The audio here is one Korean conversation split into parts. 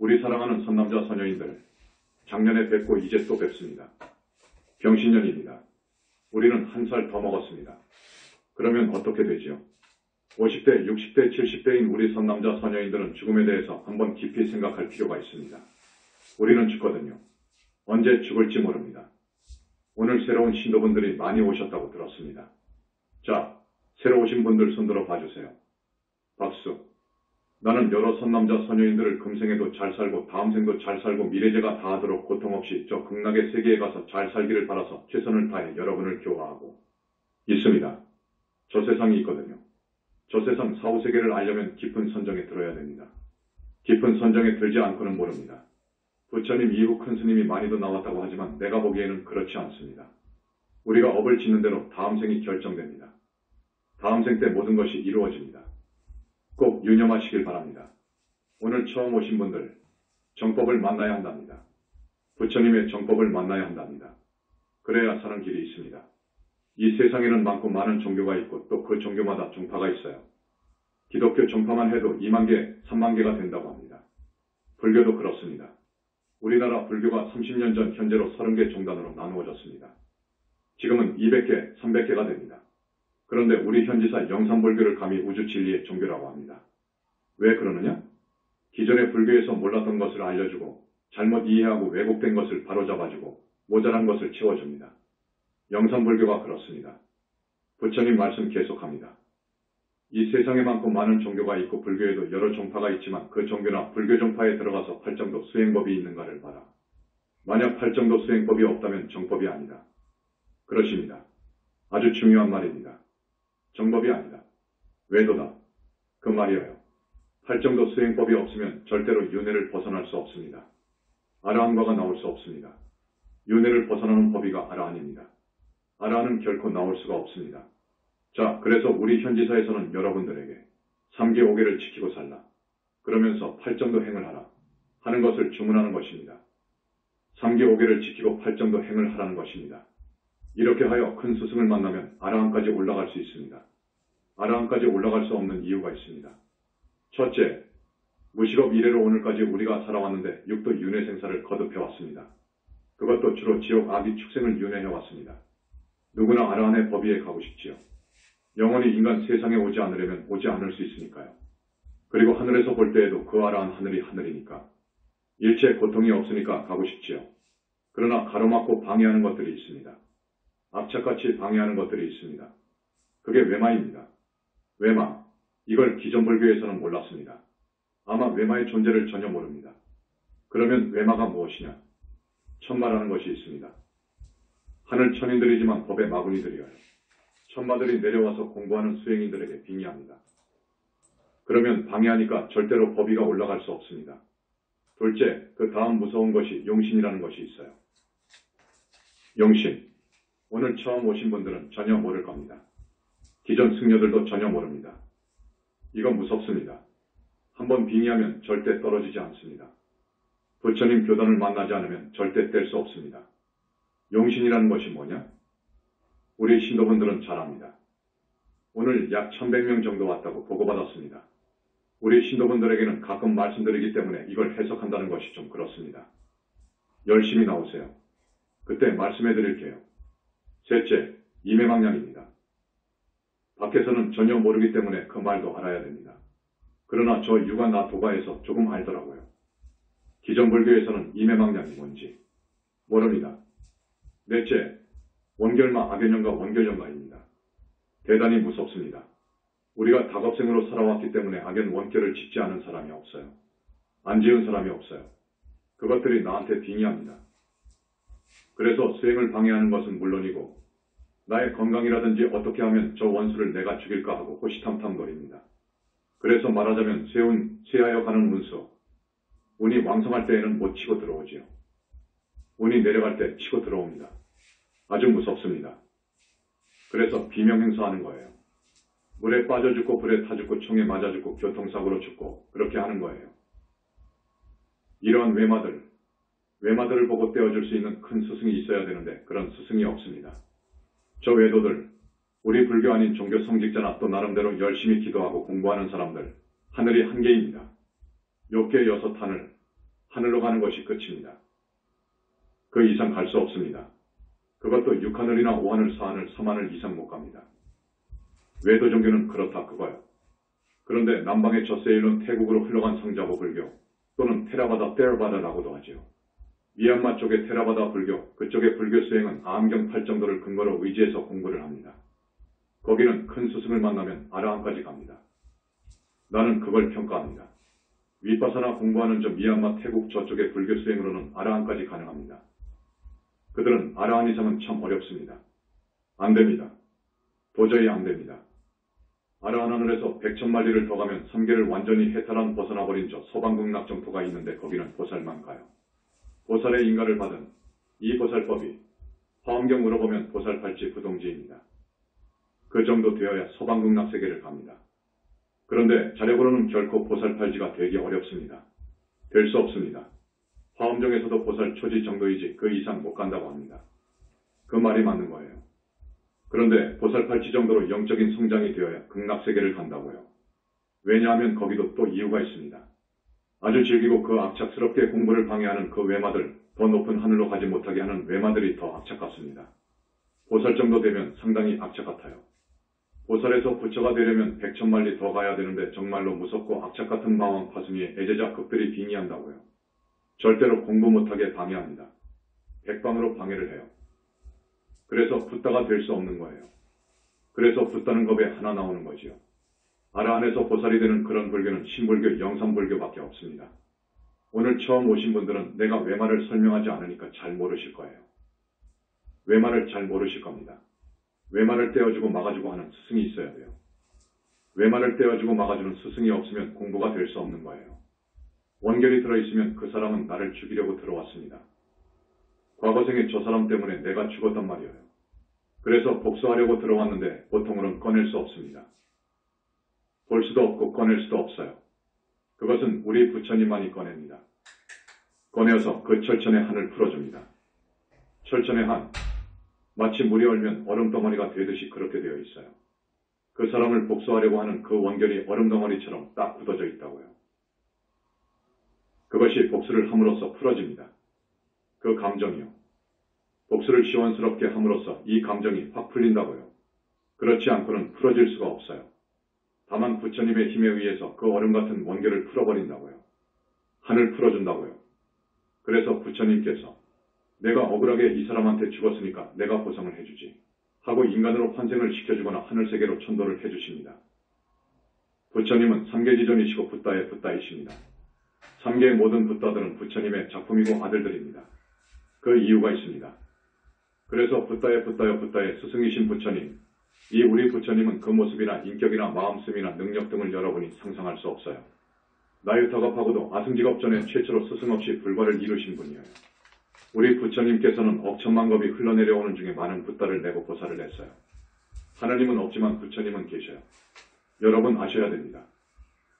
우리 사랑하는 선남자 선녀인들, 작년에 뵙고 이제 또 뵙습니다. 병신년입니다. 우리는 한 살 더 먹었습니다. 그러면 어떻게 되지요? 50대, 60대, 70대인 우리 선남자 선녀인들은 죽음에 대해서 한번 깊이 생각할 필요가 있습니다. 우리는 죽거든요. 언제 죽을지 모릅니다. 오늘 새로운 신도분들이 많이 오셨다고 들었습니다. 자, 새로 오신 분들 손들어 봐주세요. 박수. 나는 여러 선남자 선녀인들을 금생에도 잘 살고 다음 생도 잘 살고 미래제가 다하도록 고통 없이 저 극락의 세계에 가서 잘 살기를 바라서 최선을 다해 여러분을 교화하고 있습니다. 저 세상이 있거든요. 저 세상 사후세계를 알려면 깊은 선정에 들어야 됩니다. 깊은 선정에 들지 않고는 모릅니다. 부처님 이후 큰 스님이 많이도 나왔다고 하지만 내가 보기에는 그렇지 않습니다. 우리가 업을 짓는 대로 다음 생이 결정됩니다. 다음 생 때 모든 것이 이루어집니다. 꼭 유념하시길 바랍니다. 오늘 처음 오신 분들, 정법을 만나야 한답니다. 부처님의 정법을 만나야 한답니다. 그래야 사는 길이 있습니다. 이 세상에는 많고 많은 종교가 있고 또 그 종교마다 종파가 있어요. 기독교 종파만 해도 2만 개, 3만 개가 된다고 합니다. 불교도 그렇습니다. 우리나라 불교가 30년 전 현재로 30개 종단으로 나누어졌습니다. 지금은 200개, 300개가 됩니다. 그런데 우리 현지사 영산불교를 감히 우주진리의 종교라고 합니다. 왜 그러느냐? 기존의 불교에서 몰랐던 것을 알려주고 잘못 이해하고 왜곡된 것을 바로잡아주고 모자란 것을 채워줍니다. 영산불교가 그렇습니다. 부처님 말씀 계속합니다. 이 세상에 많고 많은 종교가 있고 불교에도 여러 종파가 있지만 그 종교나 불교 종파에 들어가서 팔정도 수행법이 있는가를 봐라. 만약 팔정도 수행법이 없다면 정법이 아니다. 그러십니다. 아주 중요한 말입니다. 정법이 아니다. 외도다. 그 말이에요. 팔정도 수행법이 없으면 절대로 윤회를 벗어날 수 없습니다. 아라한과가 나올 수 없습니다. 윤회를 벗어나는 법이가 아라한입니다. 아라한은 결코 나올 수가 없습니다. 자, 그래서 우리 현지사에서는 여러분들에게 3계 5계를 지키고 살라. 그러면서 팔정도 행을 하라. 하는 것을 주문하는 것입니다. 3계 5계를 지키고 팔정도 행을 하라는 것입니다. 이렇게 하여 큰 스승을 만나면 아라한까지 올라갈 수 있습니다. 아라한까지 올라갈 수 없는 이유가 있습니다. 첫째, 무식업 이래로 오늘까지 우리가 살아왔는데 육도 윤회 생사를 거듭해왔습니다. 그것도 주로 지옥 아기 축생을 윤회해왔습니다. 누구나 아라한의 법위에 가고 싶지요. 영원히 인간 세상에 오지 않으려면 오지 않을 수 있으니까요. 그리고 하늘에서 볼 때에도 그 아라한 하늘이 하늘이니까. 일체 고통이 없으니까 가고 싶지요. 그러나 가로막고 방해하는 것들이 있습니다. 악착같이 방해하는 것들이 있습니다. 그게 외마입니다. 외마. 이걸 기존 불교에서는 몰랐습니다. 아마 외마의 존재를 전혀 모릅니다. 그러면 외마가 무엇이냐? 천마라는 것이 있습니다. 하늘 천인들이지만 법의 마구니들이어요. 천마들이 내려와서 공부하는 수행인들에게 빙의합니다. 그러면 방해하니까 절대로 법위가 올라갈 수 없습니다. 둘째, 그 다음 무서운 것이 용신이라는 것이 있어요. 용신. 오늘 처음 오신 분들은 전혀 모를 겁니다. 기존 승려들도 전혀 모릅니다. 이건 무섭습니다. 한번 빙의하면 절대 떨어지지 않습니다. 부처님 교단을 만나지 않으면 절대 뗄 수 없습니다. 용신이라는 것이 뭐냐? 우리 신도분들은 잘 압니다. 오늘 약 1100명 정도 왔다고 보고받았습니다. 우리 신도분들에게는 가끔 말씀드리기 때문에 이걸 해석한다는 것이 좀 그렇습니다. 열심히 나오세요. 그때 말씀해 드릴게요. 셋째, 임해망량입니다. 밖에서는 전혀 모르기 때문에 그 말도 알아야 됩니다. 그러나 저 유가 도가에서 조금 알더라고요. 기존 불교에서는 임해망량이 뭔지 모릅니다. 넷째, 원결마 악연연가 원결연가입니다. 대단히 무섭습니다. 우리가 다겁생으로 살아왔기 때문에 악연 원결을 짓지 않은 사람이 없어요. 안 지은 사람이 없어요. 그것들이 나한테 빙의합니다. 그래서 수행을 방해하는 것은 물론이고 나의 건강이라든지 어떻게 하면 저 원수를 내가 죽일까 하고 호시탐탐 노립니다. 그래서 말하자면 쇠하여 가는 운수. 운이 왕성할 때에는 못 치고 들어오지요. 운이 내려갈 때 치고 들어옵니다. 아주 무섭습니다. 그래서 비명행사하는 거예요. 물에 빠져 죽고 불에 타 죽고 총에 맞아 죽고 교통사고로 죽고 그렇게 하는 거예요. 이러한 외마들을 보고 떼어줄 수 있는 큰 스승이 있어야 되는데 그런 스승이 없습니다. 저 외도들, 우리 불교 아닌 종교 성직자나 또 나름대로 열심히 기도하고 공부하는 사람들, 하늘이 한 개입니다. 욕계 6하늘, 하늘로 가는 것이 끝입니다. 그 이상 갈 수 없습니다. 그것도 6하늘이나 5하늘, 4하늘, 3하늘 이상 못 갑니다. 외도 종교는 그렇다 그거요. 그런데 남방의 저 세일은 태국으로 흘러간 상자보 불교 또는 테라바다 테라바다라고도 하지요. 미얀마 쪽의 테라바다 불교, 그쪽의 불교 수행은 암경 8정도를 근거로 의지해서 공부를 합니다. 거기는 큰 스승을 만나면 아라한까지 갑니다. 나는 그걸 평가합니다. 위파사나 공부하는 저 미얀마 태국 저쪽의 불교 수행으로는 아라한까지 가능합니다. 그들은 아라한 이상은 참 어렵습니다. 안 됩니다. 도저히 안 됩니다. 아라한 하늘에서 100,000마리를 더 가면 3계를 완전히 해탈한 벗어나버린 저 서방극락정토가 있는데 거기는 보살만 가요. 보살의 인가를 받은 이 보살법이 화엄경으로 보면 보살팔찌 부동지입니다. 그 정도 되어야 서방극락세계를 갑니다. 그런데 자력으로는 결코 보살팔찌가 되기 어렵습니다. 될 수 없습니다. 화엄정에서도 보살 초지 정도이지 그 이상 못 간다고 합니다. 그 말이 맞는 거예요. 그런데 보살팔찌 정도로 영적인 성장이 되어야 극락세계를 간다고요. 왜냐하면 거기도 또 이유가 있습니다. 아주 즐기고 그 악착스럽게 공부를 방해하는 그 외마들, 더 높은 하늘로 가지 못하게 하는 외마들이 더 악착 같습니다. 보살 정도 되면 상당히 악착 같아요. 보살에서 부처가 되려면 100,000마리 더 가야 되는데 정말로 무섭고 악착 같은 마왕 파승위에 애제자 극들이 빙의한다고요. 절대로 공부 못하게 방해합니다. 백방으로 방해를 해요. 그래서 붓다가 될 수 없는 거예요. 그래서 붓다는 법에 하나 나오는 거지요. 아라한에서 보살이 되는 그런 불교는 신불교, 영산불교밖에 없습니다. 오늘 처음 오신 분들은 내가 외말을 설명하지 않으니까 잘 모르실 거예요. 외말을 잘 모르실 겁니다. 외말을 떼어주고 막아주고 하는 스승이 있어야 돼요. 외말을 떼어주고 막아주는 스승이 없으면 공부가 될 수 없는 거예요. 원결이 들어있으면 그 사람은 나를 죽이려고 들어왔습니다. 과거생에 저 사람 때문에 내가 죽었단 말이에요. 그래서 복수하려고 들어왔는데 보통으로는 꺼낼 수 없습니다. 볼 수도 없고 꺼낼 수도 없어요. 그것은 우리 부처님만이 꺼냅니다. 꺼내어서 그 철천의 한을 풀어줍니다. 철천의 한, 마치 물이 얼면 얼음덩어리가 되듯이 그렇게 되어 있어요. 그 사람을 복수하려고 하는 그 원결이 얼음덩어리처럼 딱 굳어져 있다고요. 그것이 복수를 함으로써 풀어집니다. 그 감정이요. 복수를 시원스럽게 함으로써 이 감정이 확 풀린다고요. 그렇지 않고는 풀어질 수가 없어요. 다만 부처님의 힘에 의해서 그 얼음 같은 원결을 풀어버린다고요. 한을 풀어준다고요. 그래서 부처님께서 내가 억울하게 이 사람한테 죽었으니까 내가 보상을 해주지 하고 인간으로 환생을 시켜주거나 하늘세계로 천도를 해주십니다. 부처님은 삼계지존이시고 붓다의 붓다이십니다. 삼계의 모든 붓다들은 부처님의 작품이고 아들들입니다. 그 이유가 있습니다. 그래서 붓다의 붓다여 붓다의 스승이신 부처님, 이 우리 부처님은 그 모습이나 인격이나 마음씀이나 능력 등을 여러분이 상상할 수 없어요. 나유타갑하고도 아승직업 전에 최초로 스승 없이 불과를 이루신 분이에요. 우리 부처님께서는 억천만겁이 흘러내려오는 중에 많은 붓다를 내고 보살을 했어요. 하느님은 없지만 부처님은 계셔요. 여러분 아셔야 됩니다.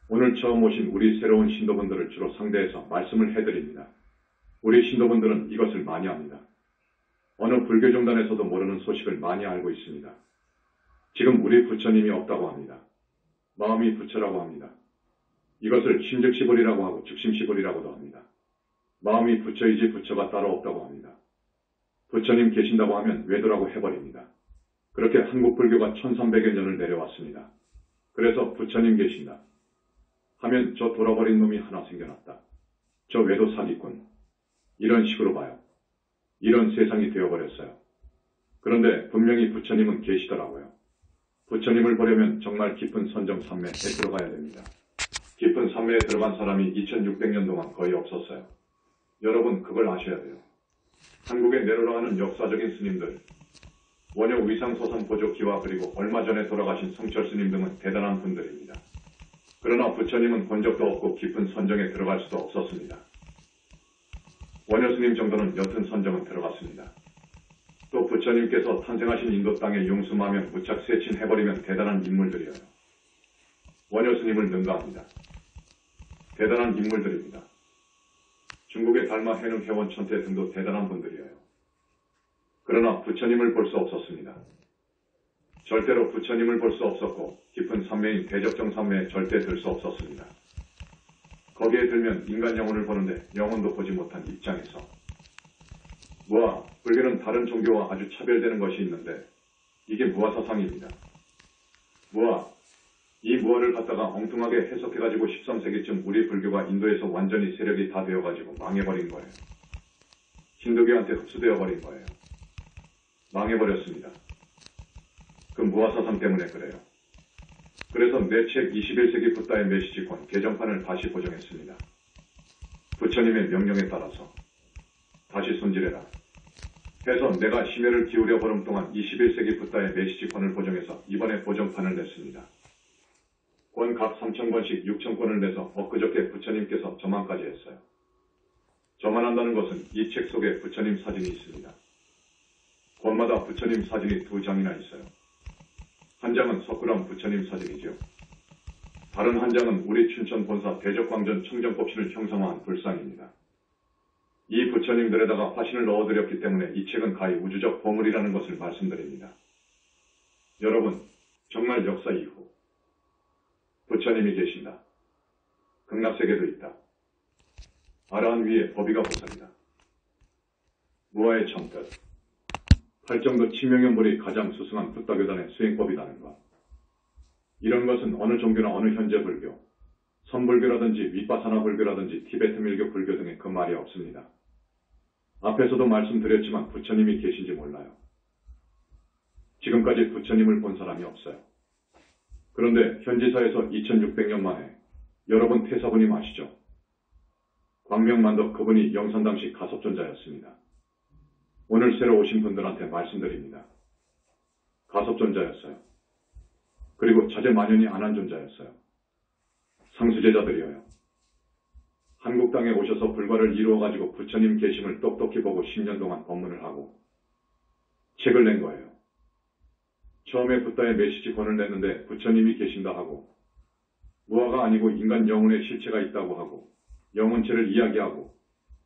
오늘 처음 오신 우리 새로운 신도분들을 주로 상대해서 말씀을 해드립니다. 우리 신도분들은 이것을 많이 압니다. 어느 불교종단에서도 모르는 소식을 많이 알고 있습니다. 지금 우리 부처님이 없다고 합니다. 마음이 부처라고 합니다. 이것을 심즉시불이라고 하고 즉심시불이라고도 합니다. 마음이 부처이지 부처가 따로 없다고 합니다. 부처님 계신다고 하면 외도라고 해버립니다. 그렇게 한국 불교가 1300여 년을 내려왔습니다. 그래서 부처님 계신다 하면 저 돌아버린 놈이 하나 생겨났다. 저 외도 사기꾼. 이런 식으로 봐요. 이런 세상이 되어버렸어요. 그런데 분명히 부처님은 계시더라고요. 부처님을 보려면 정말 깊은 선정 산매에 들어가야 됩니다. 깊은 산매에 들어간 사람이 2600년 동안 거의 없었어요. 여러분 그걸 아셔야 돼요. 한국에 내려가는 역사적인 스님들, 원효 위상소선 보조기와 그리고 얼마 전에 돌아가신 성철 스님 등은 대단한 분들입니다. 그러나 부처님은 본 적도 없고 깊은 선정에 들어갈 수도 없었습니다. 원효 스님 정도는 옅은 선정은 들어갔습니다. 또 부처님께서 탄생하신 인도 땅에 용수마면 무착 세친해버리면 대단한 인물들이에요. 원효 스님을 능가합니다. 대단한 인물들입니다. 중국의 달마 해능 회원 천태 등도 대단한 분들이에요. 그러나 부처님을 볼 수 없었습니다. 절대로 부처님을 볼 수 없었고 깊은 산매인 대적정 산매에 절대 들 수 없었습니다. 거기에 들면 인간 영혼을 보는데 영혼도 보지 못한 입장에서 무아, 불교는 다른 종교와 아주 차별되는 것이 있는데 이게 무아 사상입니다. 무아, 이 무아를 갖다가 엉뚱하게 해석해가지고 13세기쯤 우리 불교가 인도에서 완전히 세력이 다 되어가지고 망해버린 거예요. 힌두교한테 흡수되어 버린 거예요. 망해버렸습니다. 그 무아 사상 때문에 그래요. 그래서 내 책 21세기 붓다의 메시지권 개정판을 다시 보정했습니다. 부처님의 명령에 따라서 다시 손질해라 해서 내가 심혈을 기울여 보름 동안 21세기 붓다의 메시지권을 보정해서 이번에 보정판을 냈습니다. 권 각 3,000권씩 6,000권을 내서 엊그저께 부처님께서 저만까지 했어요. 저만 한다는 것은 이 책 속에 부처님 사진이 있습니다. 권마다 부처님 사진이 2장이나 있어요. 한 장은 석굴암 부처님 사진이죠. 다른 한 장은 우리 춘천 본사 대적광전 청정법신을 형상화한 불상입니다. 이 부처님들에다가 화신을 넣어드렸기 때문에 이 책은 가히 우주적 보물이라는 것을 말씀드립니다. 여러분, 정말 역사 이후 부처님이 계신다. 극락세계도 있다. 아라한 위에 법의가 보살이다. 무아의 정뜻, 팔정도 치명연불이 가장 수승한 붓다교단의 수행법이라는 것. 이런 것은 어느 종교나 어느 현재 불교, 선불교라든지 윗바사나 불교라든지 티베트 밀교 불교 등의 그 말이 없습니다. 앞에서도 말씀드렸지만 부처님이 계신지 몰라요. 지금까지 부처님을 본 사람이 없어요. 그런데 현지사에서 2600년 만에 여러분 태사부님 아시죠? 광명만덕 그분이 영산 당시 가섭존자였습니다. 오늘 새로 오신 분들한테 말씀드립니다. 가섭존자였어요. 그리고 자제만연이 안한존자였어요. 상수제자들이어요. 한국 땅에 오셔서 불과를 이루어가지고 부처님 계심을 똑똑히 보고 10년 동안 법문을 하고 책을 낸 거예요. 처음에 붓다의 메시지권을 냈는데 부처님이 계신다 하고 무아가 아니고 인간 영혼의 실체가 있다고 하고 영혼체를 이야기하고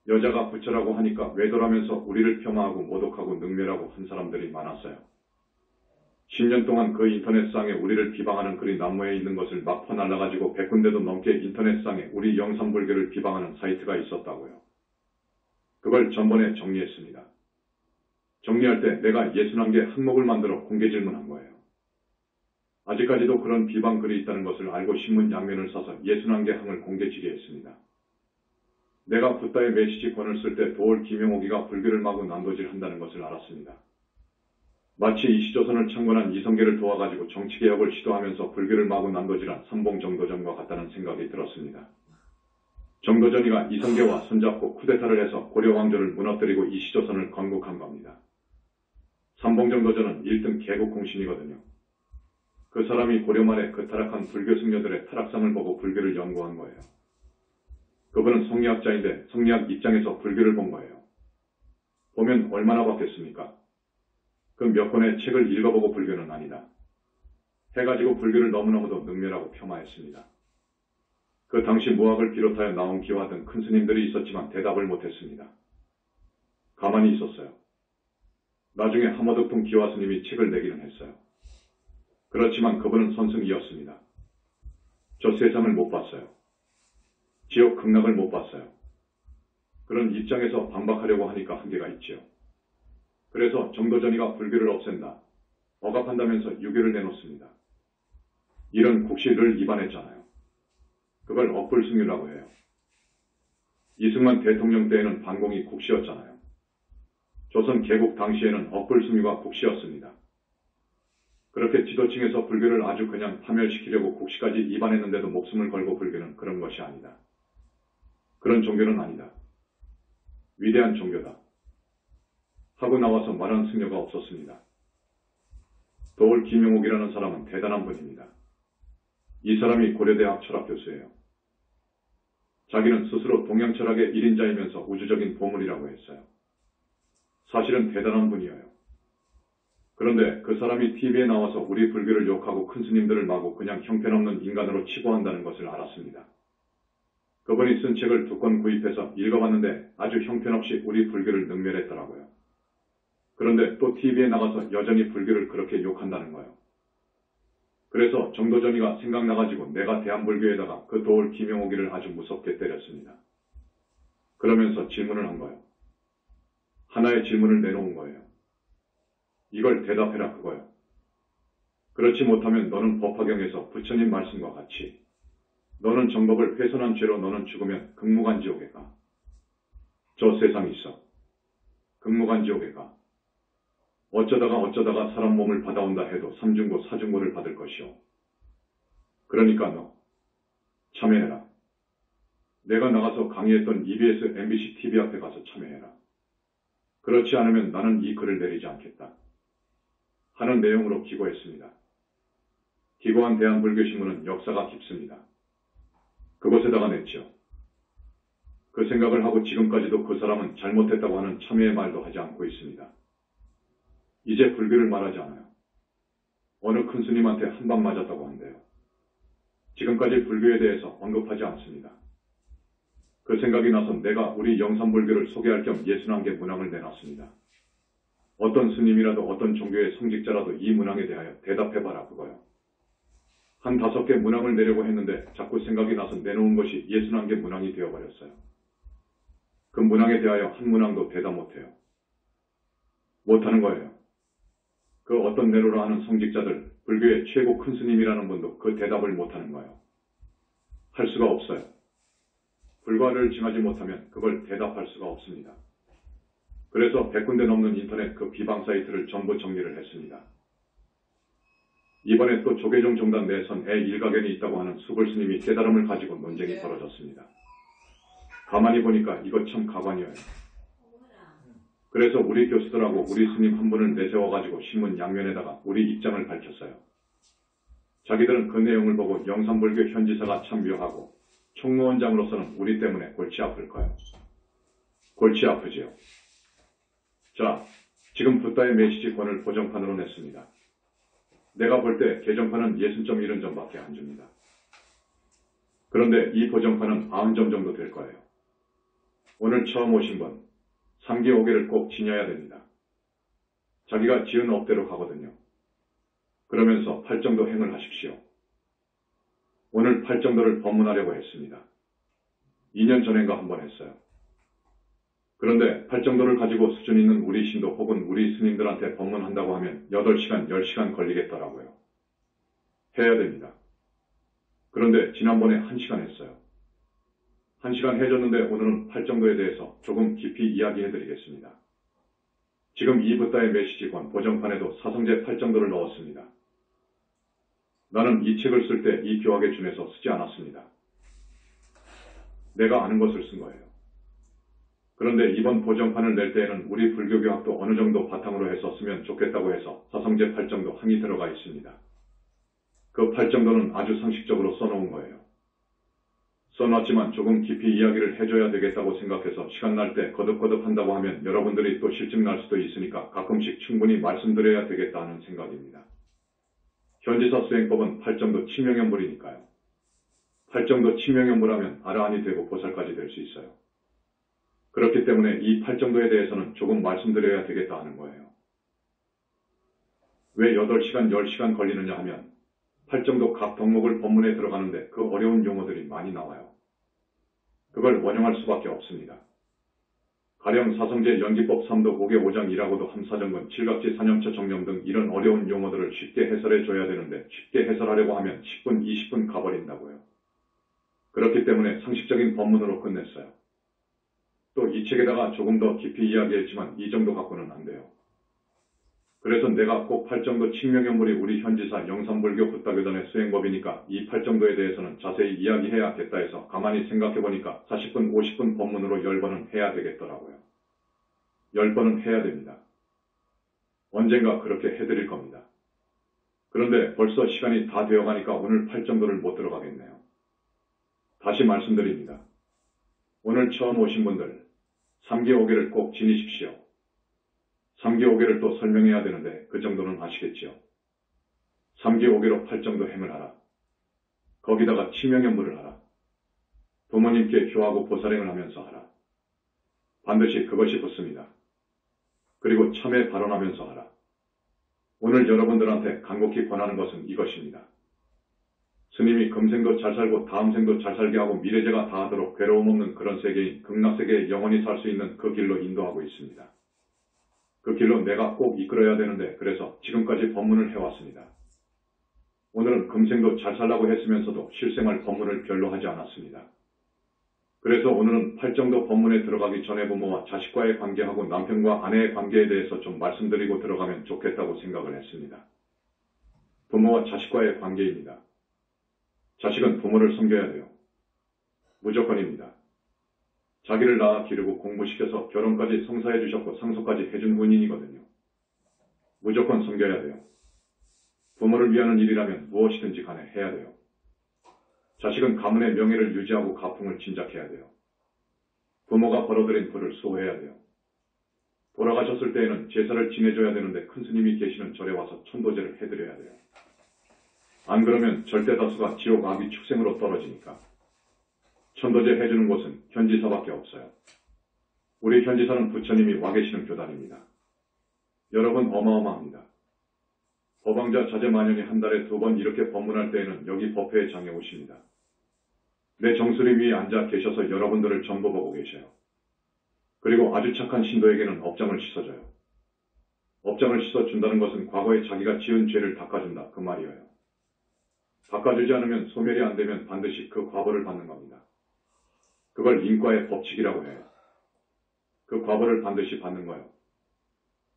여자가 부처라고 하니까 외도라면서 우리를 폄하하고 모독하고 능멸하고 한 사람들이 많았어요. 10년 동안 그 인터넷상에 우리를 비방하는 글이 난무해 있는 것을 막 퍼날라가지고 100군데도 넘게 인터넷상에 우리 영산불교를 비방하는 사이트가 있었다고요. 그걸 전번에 정리했습니다. 정리할 때 내가 61개 항목을 만들어 공개 질문한 거예요. 아직까지도 그런 비방 글이 있다는 것을 알고 신문 양면을 사서 61개 항을 공개 지게했습니다. 내가 붓다의 메시지권을 쓸 때 도올 김용옥이가 불교를 마구 난도질 한다는 것을 알았습니다. 마치 이시조선을 창건한 이성계를 도와가지고 정치개혁을 시도하면서 불교를 마구 난도질한 삼봉 정도전과 같다는 생각이 들었습니다. 정도전이가 이성계와 손잡고 쿠데타를 해서 고려왕조를 무너뜨리고 이시조선을 건국한 겁니다. 삼봉 정도전은 1등 개국 공신이거든요. 그 사람이 고려 말에 그 타락한 불교 승려들의 타락상을 보고 불교를 연구한 거예요. 그분은 성리학자인데 성리학 입장에서 불교를 본 거예요. 보면 얼마나 받겠습니까? 그 몇 권의 책을 읽어보고 불교는 아니다. 해가지고 불교를 너무너무도 능멸하고 폄하했습니다. 그 당시 무학을 비롯하여 나온 기와 등 큰 스님들이 있었지만 대답을 못했습니다. 가만히 있었어요. 나중에 하모덕통 기와 스님이 책을 내기는 했어요. 그렇지만 그분은 선승이었습니다. 저 세상을 못 봤어요. 지옥 극락을 못 봤어요. 그런 입장에서 반박하려고 하니까 한계가 있지요. 그래서 정도전이가 불교를 없앤다, 억압한다면서 유교를 내놓습니다. 이런 국시를 위반했잖아요. 그걸 억불승유라고 해요. 이승만 대통령 때에는 반공이 국시였잖아요. 조선 개국 당시에는 억불승유가 국시였습니다. 그렇게 지도층에서 불교를 아주 그냥 파멸시키려고 국시까지 위반했는데도 목숨을 걸고 불교는 그런 것이 아니다. 그런 종교는 아니다. 위대한 종교다. 하고 나와서 말한 승려가 없었습니다. 도올 김용옥이라는 사람은 대단한 분입니다. 이 사람이 고려대학 철학 교수예요. 자기는 스스로 동양철학의 1인자이면서 우주적인 보물이라고 했어요. 사실은 대단한 분이에요. 그런데 그 사람이 TV에 나와서 우리 불교를 욕하고 큰 스님들을 마구 그냥 형편없는 인간으로 치부한다는 것을 알았습니다. 그분이 쓴 책을 2권 구입해서 읽어봤는데 아주 형편없이 우리 불교를 능멸했더라고요. 그런데 또 TV에 나가서 여전히 불교를 그렇게 욕한다는 거예요. 그래서 정도전이가 생각나가지고 내가 대한불교에다가 그 도울 김영옥이를 아주 무섭게 때렸습니다. 그러면서 질문을 한 거예요. 하나의 질문을 내놓은 거예요. 이걸 대답해라 그거예요. 그렇지 못하면 너는 법화경에서 부처님 말씀과 같이 너는 정법을 훼손한 죄로 너는 죽으면 극무간지옥에 가. 저 세상에 있어. 극무간지옥에 가. 어쩌다가 사람 몸을 받아온다 해도 삼중고 사중고를 받을 것이오. 그러니까 너 참여해라. 내가 나가서 강의했던 EBS, MBC TV 앞에 가서 참여해라. 그렇지 않으면 나는 이 글을 내리지 않겠다. 하는 내용으로 기고했습니다. 기고한 대한불교신문은 역사가 깊습니다. 그곳에다가 냈죠. 그 생각을 하고 지금까지도 그 사람은 잘못했다고 하는 참여의 말도 하지 않고 있습니다. 이제 불교를 말하지 않아요. 어느 큰 스님한테 한 방 맞았다고 한대요. 지금까지 불교에 대해서 언급하지 않습니다. 그 생각이 나서 내가 우리 영산불교를 소개할 겸 61개 문항을 내놨습니다. 어떤 스님이라도 어떤 종교의 성직자라도 이 문항에 대하여 대답해봐라 그거요. 한 5개 문항을 내려고 했는데 자꾸 생각이 나서 내놓은 것이 61개 문항이 되어버렸어요. 그 문항에 대하여 한 문항도 대답 못해요. 못하는 거예요. 그 어떤 내로라 하는 성직자들, 불교의 최고 큰 스님이라는 분도 그 대답을 못하는 거예요. 할 수가 없어요. 불과를 징하지 못하면 그걸 대답할 수가 없습니다. 그래서 100군데 넘는 인터넷 그 비방 사이트를 전부 정리를 했습니다. 이번에 또 조계종 정단 내선에 일가견이 있다고 하는 수불 스님이 깨달음을 가지고 논쟁이 벌어졌습니다. 가만히 보니까 이거 참 가관이에요. 그래서 우리 교수들하고 우리 스님 한 분을 내세워가지고 신문 양면에다가 우리 입장을 밝혔어요. 자기들은 그 내용을 보고 영산불교 현지사가 참 묘하고 총무원장으로서는 우리 때문에 골치 아플 거예요. 골치 아프지요. 자, 지금 붓다의 메시지권을 보정판으로 냈습니다. 내가 볼 때 개정판은 60.1점밖에 안 줍니다. 그런데 이 보정판은 90점 정도 될 거예요. 오늘 처음 오신 분, 3개 5개를 꼭 지녀야 됩니다. 자기가 지은 업대로 가거든요. 그러면서 팔정도 행을 하십시오. 오늘 팔정도를 법문하려고 했습니다. 2년 전인가 한번 했어요. 그런데 팔정도를 가지고 수준 있는 우리 신도 혹은 우리 스님들한테 법문한다고 하면 8시간, 10시간 걸리겠더라고요. 해야 됩니다. 그런데 지난번에 1시간 했어요. 1시간 해줬는데 오늘은 팔정도에 대해서 조금 깊이 이야기해드리겠습니다. 지금 이 붓다의 메시지권 보정판에도 사성제 팔정도를 넣었습니다. 나는 이 책을 쓸 때 이 교학에 준해서 쓰지 않았습니다. 내가 아는 것을 쓴 거예요. 그런데 이번 보정판을 낼 때에는 우리 불교교학도 어느 정도 바탕으로 해서 쓰면 좋겠다고 해서 사성제 팔정도 항이 들어가 있습니다. 그 팔정도는 아주 상식적으로 써놓은 거예요. 써놨지만 조금 깊이 이야기를 해줘야 되겠다고 생각해서 시간 날 때 거듭거듭 한다고 하면 여러분들이 또 실증 날 수도 있으니까 가끔씩 충분히 말씀드려야 되겠다 하는 생각입니다. 현지사 수행법은 팔정도 치명연불이니까요. 팔정도 치명연불하면 아라한이 되고 보살까지 될 수 있어요. 그렇기 때문에 이 팔정도에 대해서는 조금 말씀드려야 되겠다 하는 거예요. 왜 8시간, 10시간 걸리느냐 하면 팔정도 각 덕목을 법문에 들어가는데 그 어려운 용어들이 많이 나와요. 그걸 원용할 수밖에 없습니다. 가령 사성제 연기법 3도 5개 5장 1하고도 함사정근, 칠각지 사념처 정념 등 이런 어려운 용어들을 쉽게 해설해 줘야 되는데 쉽게 해설하려고 하면 10분, 20분 가버린다고요. 그렇기 때문에 상식적인 법문으로 끝냈어요. 또 이 책에다가 조금 더 깊이 이야기했지만 이 정도 갖고는 안 돼요. 그래서 내가 꼭 팔정도 칙명연물이 우리 현지사 영산불교 붓다교단의 수행법이니까 이 팔정도에 대해서는 자세히 이야기해야겠다 해서 가만히 생각해보니까 40분, 50분 법문으로 10번은 해야 되겠더라고요. 10번은 해야 됩니다. 언젠가 그렇게 해드릴 겁니다. 그런데 벌써 시간이 다 되어가니까 오늘 팔정도를 못 들어가겠네요. 다시 말씀드립니다. 오늘 처음 오신 분들 3개 5개를 꼭 지니십시오. 3개 5개를 또 설명해야 되는데 그 정도는 아시겠지요. 3개 5개로 팔정도 행을 하라. 거기다가 치명연물을 하라. 부모님께 교하고 보살행을 하면서 하라. 반드시 그것이 붙습니다. 그리고 참회 발언하면서 하라. 오늘 여러분들한테 간곡히 권하는 것은 이것입니다. 스님이 금생도 잘 살고 다음 생도 잘 살게 하고 미래제가 다하도록 괴로움 없는 그런 세계인 극락세계에 영원히 살 수 있는 그 길로 인도하고 있습니다. 그 길로 내가 꼭 이끌어야 되는데 그래서 지금까지 법문을 해왔습니다. 오늘은 금생도 잘 살라고 했으면서도 실생활 법문을 별로 하지 않았습니다. 그래서 오늘은 팔정도 법문에 들어가기 전에 부모와 자식과의 관계하고 남편과 아내의 관계에 대해서 좀 말씀드리고 들어가면 좋겠다고 생각을 했습니다. 부모와 자식과의 관계입니다. 자식은 부모를 섬겨야 돼요. 무조건입니다. 자기를 낳아 기르고 공부시켜서 결혼까지 성사해 주셨고 상속까지 해준 은인이거든요. 무조건 섬겨야 돼요. 부모를 위하는 일이라면 무엇이든지 간에 해야 돼요. 자식은 가문의 명예를 유지하고 가풍을 진작해야 돼요. 부모가 벌어들인 부를 수호해야 돼요. 돌아가셨을 때에는 제사를 지내줘야 되는데 큰 스님이 계시는 절에 와서 천도제를 해드려야 돼요. 안 그러면 절대 다수가 지옥 아비 축생으로 떨어지니까. 천도제 해주는 곳은 현지사밖에 없어요. 우리 현지사는 부처님이 와 계시는 교단입니다. 여러분 어마어마합니다. 법왕자 자제만연이 한 달에 2번 이렇게 법문할 때에는 여기 법회의 장에 오십니다. 내 정수리 위에 앉아 계셔서 여러분들을 전부 보고 계셔요. 그리고 아주 착한 신도에게는 업장을 씻어줘요. 업장을 씻어준다는 것은 과거에 자기가 지은 죄를 닦아준다 그 말이에요. 닦아주지 않으면 소멸이 안 되면 반드시 그 과보를 받는 겁니다. 그걸 인과의 법칙이라고 해요. 그 과보를 반드시 받는 거예요.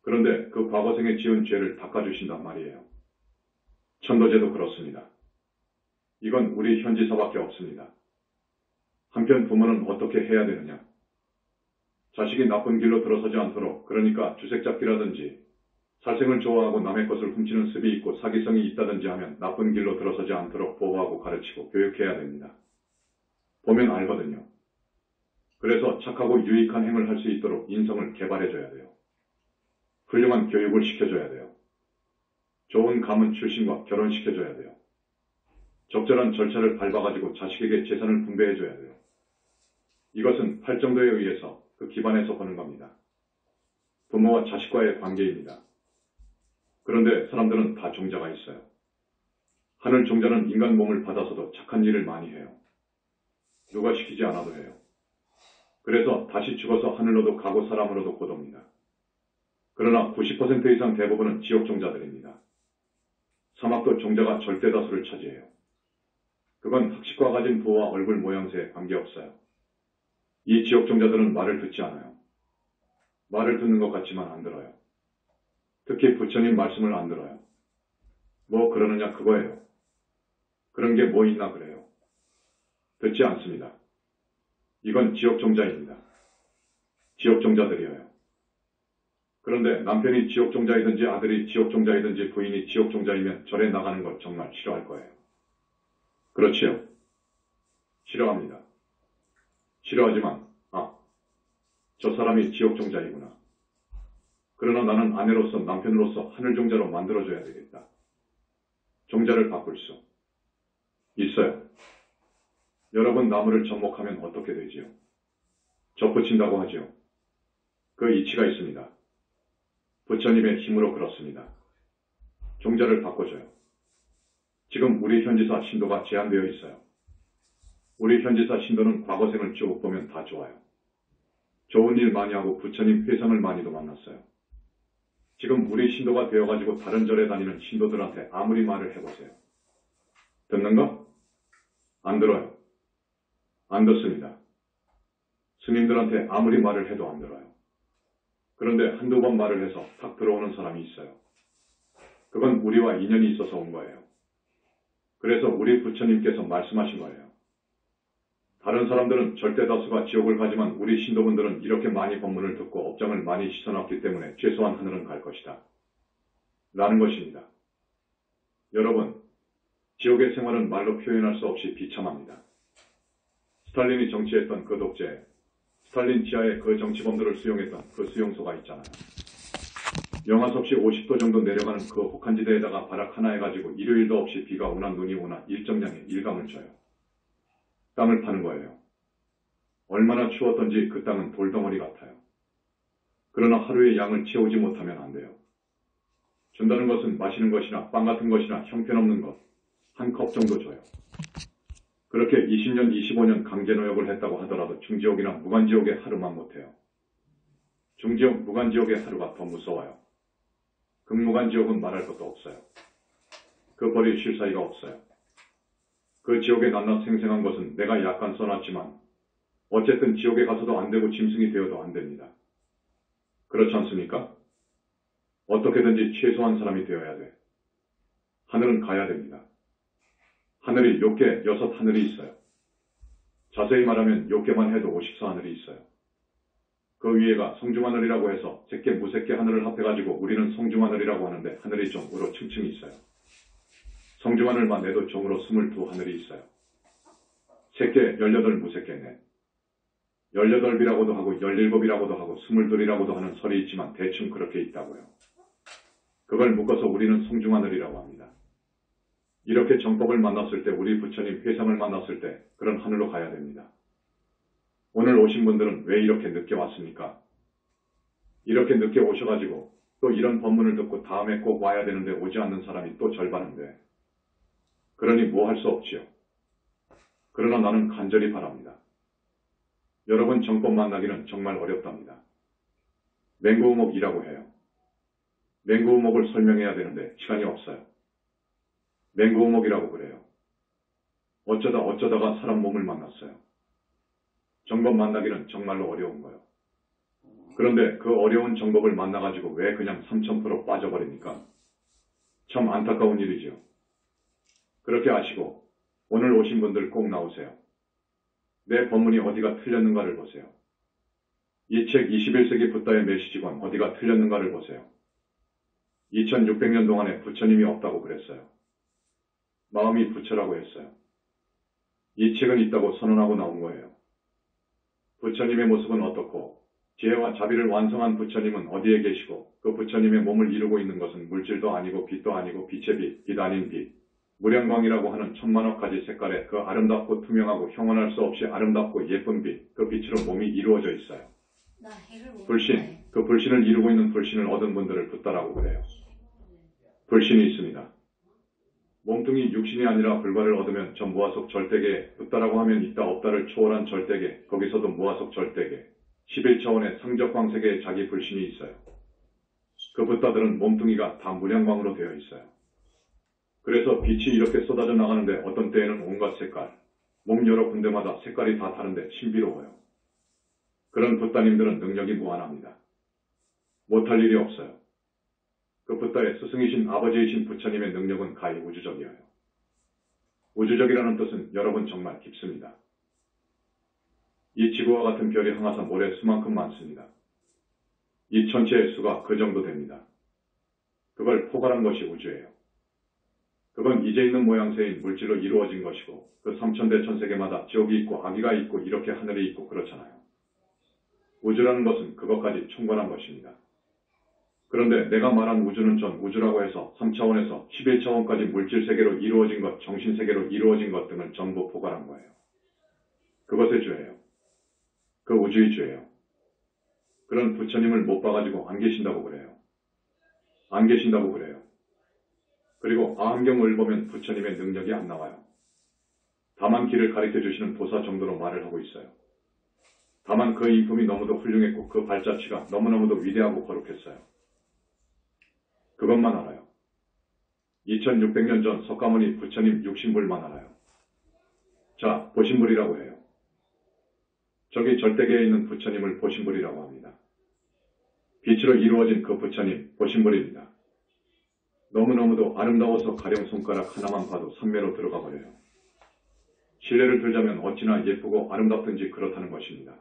그런데 그 과거생에 지은 죄를 닦아주신단 말이에요. 천도제도 그렇습니다. 이건 우리 현지사밖에 없습니다. 한편 부모는 어떻게 해야 되느냐? 자식이 나쁜 길로 들어서지 않도록, 그러니까 주색잡기라든지 살생을 좋아하고 남의 것을 훔치는 습이 있고 사기성이 있다든지 하면 나쁜 길로 들어서지 않도록 보호하고 가르치고 교육해야 됩니다. 보면 알거든요. 그래서 착하고 유익한 행을 할 수 있도록 인성을 개발해줘야 돼요. 훌륭한 교육을 시켜줘야 돼요. 좋은 가문 출신과 결혼시켜줘야 돼요. 적절한 절차를 밟아가지고 자식에게 재산을 분배해줘야 돼요. 이것은 팔정도에 의해서 그 기반에서 보는 겁니다. 부모와 자식과의 관계입니다. 그런데 사람들은 다 종자가 있어요. 하늘 종자는 인간 몸을 받아서도 착한 일을 많이 해요. 누가 시키지 않아도 해요. 그래서 다시 죽어서 하늘로도 가고 사람으로도 곧 옵니다. 그러나 90% 이상 대부분은 지옥 종자들입니다. 사막도 종자가 절대 다수를 차지해요. 그건 학식과 가진 부와 얼굴 모양새에 관계없어요. 이 지옥 종자들은 말을 듣지 않아요. 말을 듣는 것 같지만 안 들어요. 특히 부처님 말씀을 안 들어요. 뭐 그러느냐 그거예요. 그런 게 뭐 있나 그래요. 듣지 않습니다. 이건 지옥 종자입니다. 지옥 종자들이에요. 그런데 남편이 지옥 종자이든지 아들이 지옥 종자이든지 부인이 지옥 종자이면 절에 나가는 걸 정말 싫어할 거예요. 그렇지요? 싫어합니다. 싫어하지만 저 사람이 지옥 종자이구나. 그러나 나는 아내로서 남편으로서 하늘 종자로 만들어줘야 되겠다. 종자를 바꿀 수 있어요. 여러분 나무를 접목하면 어떻게 되지요? 접붙인다고 하지요. 그 이치가 있습니다. 부처님의 힘으로 그렇습니다. 종자를 바꿔줘요. 지금 우리 현지사 신도가 제한되어 있어요. 우리 현지사 신도는 과거생을 쭉 보면 다 좋아요. 좋은 일 많이 하고 부처님 회상을 많이도 만났어요. 지금 우리 신도가 되어가지고 다른 절에 다니는 신도들한테 아무리 말을 해보세요. 듣는가? 안 들어요. 안 듣습니다. 스님들한테 아무리 말을 해도 안 들어요. 그런데 한두 번 말을 해서 탁 들어오는 사람이 있어요. 그건 우리와 인연이 있어서 온 거예요. 그래서 우리 부처님께서 말씀하신 거예요. 다른 사람들은 절대 다수가 지옥을 가지만 우리 신도분들은 이렇게 많이 법문을 듣고 업장을 많이 씻어놨기 때문에 최소한 하늘은 갈 것이다. 라는 것입니다. 여러분, 지옥의 생활은 말로 표현할 수 없이 비참합니다. 스탈린이 정치했던 그 독재, 스탈린 지하에 그 정치범들을 수용했던 그 수용소가 있잖아요. 영하섭씨 50도 정도 내려가는 그 혹한지대에다가 바락 하나 해가지고 일요일도 없이 비가 오나 눈이 오나 일정량의 일감을 줘요. 땅을 파는 거예요. 얼마나 추웠던지 그 땅은 돌덩어리 같아요. 그러나 하루에 양을 채우지 못하면 안 돼요. 준다는 것은 마시는 것이나 빵 같은 것이나 형편없는 것, 한 컵 정도 줘요. 그렇게 20년, 25년 강제노역을 했다고 하더라도 중지옥이나 무간지옥의 하루만 못해요. 중지옥, 무간지옥의 하루가 더 무서워요. 극무간지옥은 말할 것도 없어요. 그 벌이 쉴 사이가 없어요. 그 지옥에 낱낱 생생한 것은 내가 약간 써놨지만 어쨌든 지옥에 가서도 안 되고 짐승이 되어도 안 됩니다. 그렇지 않습니까? 어떻게든지 최소한 사람이 되어야 돼. 하늘은 가야 됩니다. 하늘이 욕계 6 하늘이 있어요. 자세히 말하면 욕계만 해도 54 하늘이 있어요. 그 위에가 성중하늘이라고 해서 제께 무색계 하늘을 합해가지고 우리는 성중하늘이라고 하는데 하늘이 좀 우로 층층 있어요. 성중하늘만 내도 종으로 22 하늘이 있어요. 색계 18 무색계네. 18이라고도 하고 17이라고도 하고 22이라고도 하는 설이 있지만 대충 그렇게 있다고요. 그걸 묶어서 우리는 성중하늘이라고 합니다. 이렇게 정법을 만났을 때 우리 부처님 회상을 만났을 때 그런 하늘로 가야 됩니다. 오늘 오신 분들은 왜 이렇게 늦게 왔습니까? 이렇게 늦게 오셔가지고 또 이런 법문을 듣고 다음에 꼭 와야 되는데 오지 않는 사람이 또 절반인데 그러니 뭐 할 수 없지요. 그러나 나는 간절히 바랍니다. 여러분 정법 만나기는 정말 어렵답니다. 맹구우목이라고 해요. 맹구우목을 설명해야 되는데 시간이 없어요. 맹구우목이라고 그래요. 어쩌다가 사람 몸을 만났어요. 정법 만나기는 정말로 어려운 거예요. 그런데 그 어려운 정법을 만나가지고 왜 그냥 3000% 빠져버립니까? 참 안타까운 일이죠. 그렇게 아시고 오늘 오신 분들 꼭 나오세요. 내 법문이 어디가 틀렸는가를 보세요. 이 책 21세기 붓다의 메시지관 어디가 틀렸는가를 보세요. 2600년 동안에 부처님이 없다고 그랬어요. 마음이 부처라고 했어요. 이 책은 있다고 선언하고 나온 거예요. 부처님의 모습은 어떻고 지혜와 자비를 완성한 부처님은 어디에 계시고 그 부처님의 몸을 이루고 있는 것은 물질도 아니고 빛도 아니고 빛의 빛, 빛 아닌 빛, 무량광이라고 하는 1000만억 가지 색깔의 그 아름답고 투명하고 형언할 수 없이 아름답고 예쁜 빛, 그 빛으로 몸이 이루어져 있어요. 불신, 그 불신을 이루고 있는 불신을 얻은 분들을 붓다라고 그래요. 불신이 있습니다. 몸뚱이 육신이 아니라 불과를 얻으면 저 무아속 절대계에 붓다라고 하면 있다 없다를 초월한 절대계, 거기서도 무아속 절대계, 11차원의 상적광세계에 자기 불신이 있어요. 그 붓다들은 몸뚱이가 다 무량광으로 되어 있어요. 그래서 빛이 이렇게 쏟아져 나가는데 어떤 때에는 온갖 색깔, 몸 여러 군데마다 색깔이 다 다른데 신비로워요. 그런 붓다님들은 능력이 무한합니다. 못할 일이 없어요. 그 붓다의 스승이신 아버지이신 부처님의 능력은 가히 우주적이어요. 우주적이라는 뜻은 여러분 정말 깊습니다. 이 지구와 같은 별이 항아사 모래 수만큼 많습니다. 이 전체의 수가 그 정도 됩니다. 그걸 포괄한 것이 우주예요. 그건 이제 있는 모양새인 물질로 이루어진 것이고 그 3000대 천세계마다 지옥이 있고 아기가 있고 이렇게 하늘이 있고 그렇잖아요. 우주라는 것은 그것까지 총괄한 것입니다. 그런데 내가 말한 우주는 전 우주라고 해서 3차원에서 11차원까지 물질세계로 이루어진 것, 정신세계로 이루어진 것 등을 전부 포괄한 거예요. 그것의 죄예요. 그 우주의 죄예요. 그런 부처님을 못 봐가지고 안 계신다고 그래요. 안 계신다고 그래요. 그리고 아한경을 보면 부처님의 능력이 안 나와요. 다만 길을 가르쳐 주시는 보사 정도로 말을 하고 있어요. 다만 그 인품이 너무도 훌륭했고 그 발자취가 너무너무도 위대하고 거룩했어요. 그것만 알아요. 2600년 전 석가모니 부처님 육신불만 알아요. 자, 보신불이라고 해요. 저기 절대계에 있는 부처님을 보신불이라고 합니다. 빛으로 이루어진 그 부처님 보신불입니다. 너무너무도 아름다워서 가령 손가락 하나만 봐도 산매로 들어가 버려요. 실례를 들자면 어찌나 예쁘고 아름답든지 그렇다는 것입니다.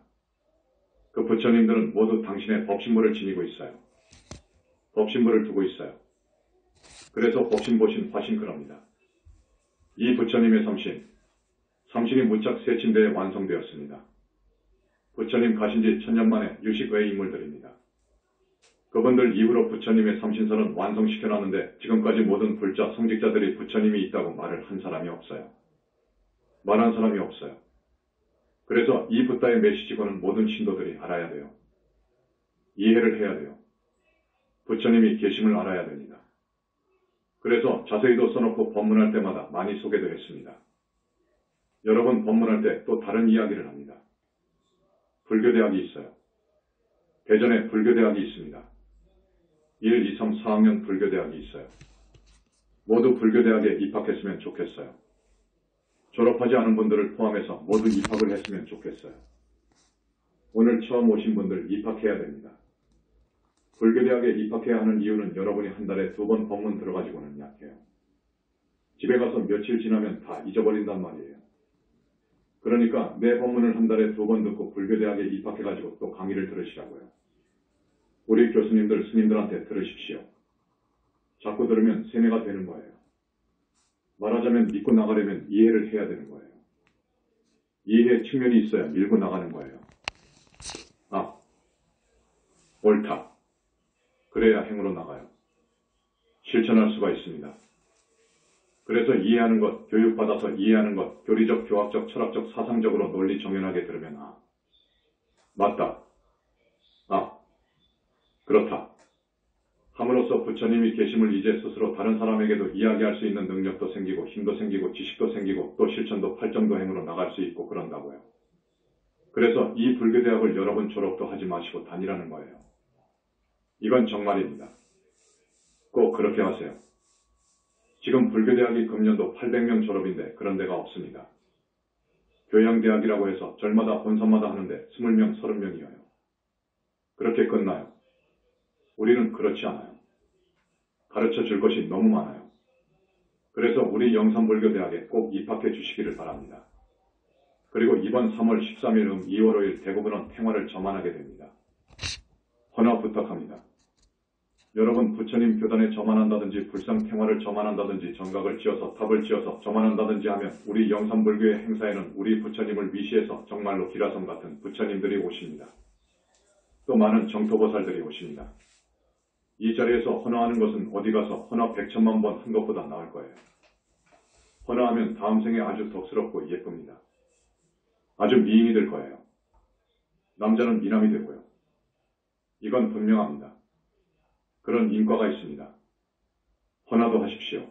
그 부처님들은 모두 당신의 법신물을 지니고 있어요. 법신물을 두고 있어요. 그래서 법신보신 화신 그럽니다. 이 부처님의 삼신이 무척 세침대에 완성되었습니다. 부처님 가신 지 1000년 만에 유식의 인물들입니다. 그분들 이후로 부처님의 삼신설은 완성시켜놨는데 지금까지 모든 불자 성직자들이 부처님이 있다고 말을 한 사람이 없어요. 말한 사람이 없어요. 그래서 이 붓다의 메시지고는 모든 신도들이 알아야 돼요. 이해를 해야 돼요. 부처님이 계심을 알아야 됩니다. 그래서 자세히도 써놓고 법문할 때마다 많이 소개도 했습니다. 여러분 법문할 때 또 다른 이야기를 합니다. 불교대학이 있어요. 대전에 불교대학이 있습니다. 1, 2, 3, 4학년 불교대학이 있어요. 모두 불교대학에 입학했으면 좋겠어요. 졸업하지 않은 분들을 포함해서 모두 입학을 했으면 좋겠어요. 오늘 처음 오신 분들 입학해야 됩니다. 불교대학에 입학해야 하는 이유는 여러분이 한 달에 2번 법문 들어가지고는 약해요. 집에 가서 며칠 지나면 다 잊어버린단 말이에요. 그러니까 내 법문을 한 달에 2번 듣고 불교대학에 입학해가지고 또 강의를 들으시라고요. 우리 교수님들, 스님들한테 들으십시오. 자꾸 들으면 세뇌가 되는 거예요. 말하자면 믿고 나가려면 이해를 해야 되는 거예요. 이해의 측면이 있어야 밀고 나가는 거예요. 아, 옳다. 그래야 행으로 나가요. 실천할 수가 있습니다. 그래서 이해하는 것, 교육받아서 이해하는 것, 교리적, 교학적, 철학적, 사상적으로 논리 정연하게 들으면 아, 맞다. 아, 그렇다. 함으로써 부처님이 계심을 이제 스스로 다른 사람에게도 이야기할 수 있는 능력도 생기고 힘도 생기고 지식도 생기고 또 실천도 팔정도 행으로 나갈 수 있고 그런다고요. 그래서 이 불교대학을 여러분 졸업도 하지 마시고 다니라는 거예요. 이건 정말입니다. 꼭 그렇게 하세요. 지금 불교대학이 금년도 800명 졸업인데 그런 데가 없습니다. 교양대학이라고 해서 절마다 본선마다 하는데 20명, 30명이어요. 그렇게 끝나요. 우리는 그렇지 않아요. 가르쳐 줄 것이 너무 많아요. 그래서 우리 영산불교대학에 꼭 입학해 주시기를 바랍니다. 그리고 이번 3월 13일 2월 5일 대부분은 행화를 저만하게 됩니다. 헌화 부탁합니다. 여러분 부처님 교단에 저만한다든지 불상행화를 저만한다든지 정각을 지어서 탑을 지어서 저만한다든지 하면 우리 영산불교의 행사에는 우리 부처님을 위시해서 정말로 기라성 같은 부처님들이 오십니다. 또 많은 정토보살들이 오십니다. 이 자리에서 헌화하는 것은 어디 가서 헌화 100천만 번 한 것보다 나을 거예요. 헌화하면 다음 생에 아주 덕스럽고 예쁩니다. 아주 미인이 될 거예요. 남자는 미남이 되고요. 이건 분명합니다. 그런 인과가 있습니다. 헌화도 하십시오.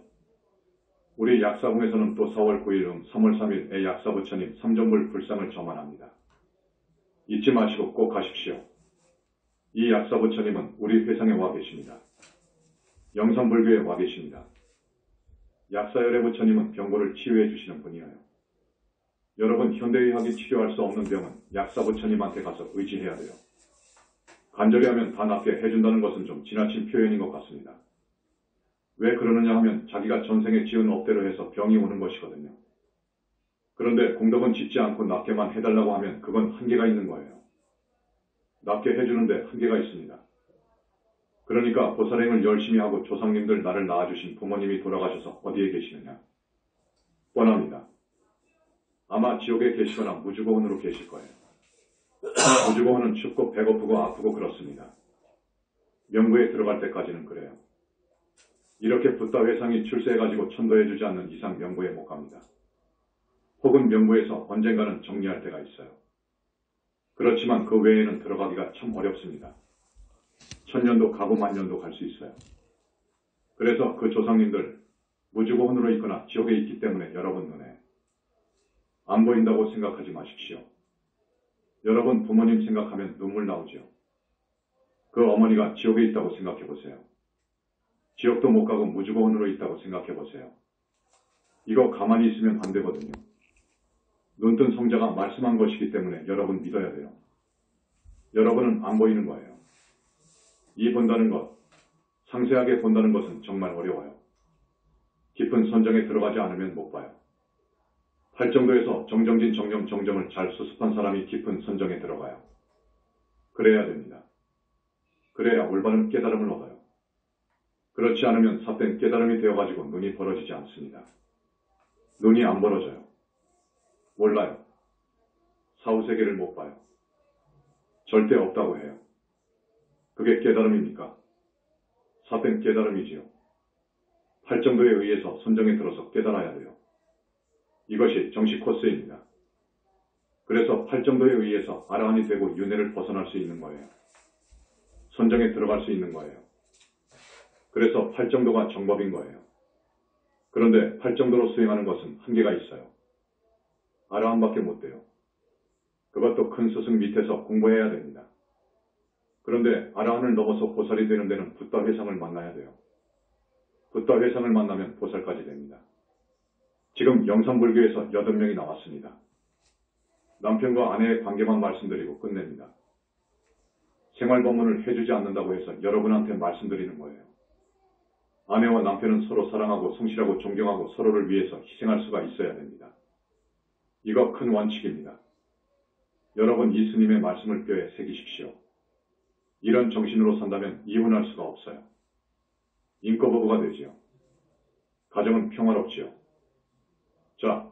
우리 약사궁에서는 또 4월 9일 3월 3일에 약사부처님 삼전불 불상을 저만합니다. 잊지 마시고 꼭 가십시오. 이 약사부처님은 우리 회상에 와 계십니다. 영산불교에 와 계십니다. 약사열애 부처님은 병고를 치유해 주시는 분이에요. 여러분 현대의학이 치료할 수 없는 병은 약사부처님한테 가서 의지해야 돼요. 간절히 하면 다 낫게 해준다는 것은 좀 지나친 표현인 것 같습니다. 왜 그러느냐 하면 자기가 전생에 지은 업대로 해서 병이 오는 것이거든요. 그런데 공덕은 짓지 않고 낫게만 해달라고 하면 그건 한계가 있는 거예요. 낫게 해주는데 한계가 있습니다. 그러니까 보살행을 열심히 하고 조상님들 나를 낳아주신 부모님이 돌아가셔서 어디에 계시느냐? 뻔합니다. 아마 지옥에 계시거나 무주고원으로 계실 거예요. 무주고원은 춥고 배고프고 아프고 그렇습니다. 명부에 들어갈 때까지는 그래요. 이렇게 붓다 회상이 출세해가지고 천도해주지 않는 이상 명부에 못 갑니다. 혹은 명부에서 언젠가는 정리할 때가 있어요. 그렇지만 그 외에는 들어가기가 참 어렵습니다. 천년도 가고 만년도 갈 수 있어요. 그래서 그 조상님들 무주고원으로 있거나 지옥에 있기 때문에 여러분 눈에 안 보인다고 생각하지 마십시오. 여러분 부모님 생각하면 눈물 나오죠. 그 어머니가 지옥에 있다고 생각해 보세요. 지옥도 못 가고 무주고원으로 있다고 생각해 보세요. 이거 가만히 있으면 안 되거든요. 눈뜬 성자가 말씀한 것이기 때문에 여러분 믿어야 돼요. 여러분은 안 보이는 거예요. 이 본다는 것, 상세하게 본다는 것은 정말 어려워요. 깊은 선정에 들어가지 않으면 못 봐요. 팔정도에서 정정진 정념 정정을 잘 수습한 사람이 깊은 선정에 들어가요. 그래야 됩니다. 그래야 올바른 깨달음을 얻어요. 그렇지 않으면 삿된 깨달음이 되어가지고 눈이 벌어지지 않습니다. 눈이 안 벌어져요. 몰라요. 사후세계를 못 봐요. 절대 없다고 해요. 그게 깨달음입니까? 삿된 깨달음이지요. 팔정도에 의해서 선정에 들어서 깨달아야 돼요. 이것이 정식 코스입니다. 그래서 팔정도에 의해서 아라한이 되고 윤회를 벗어날 수 있는 거예요. 선정에 들어갈 수 있는 거예요. 그래서 팔정도가 정법인 거예요. 그런데 팔정도로 수행하는 것은 한계가 있어요. 아라함밖에 못 돼요. 그것도 큰 스승 밑에서 공부해야 됩니다. 그런데 아라함을 넘어서 보살이 되는 데는 붓다 회상을 만나야 돼요. 붓다 회상을 만나면 보살까지 됩니다. 지금 영산불교에서 8명이 나왔습니다. 남편과 아내의 관계만 말씀드리고 끝냅니다. 생활법문을 해주지 않는다고 해서 여러분한테 말씀드리는 거예요. 아내와 남편은 서로 사랑하고 성실하고 존경하고 서로를 위해서 희생할 수가 있어야 됩니다. 이거 큰 원칙입니다. 여러분 이 스님의 말씀을 뼈에 새기십시오. 이런 정신으로 산다면 이혼할 수가 없어요. 인과부부가 되지요. 가정은 평화롭지요. 자,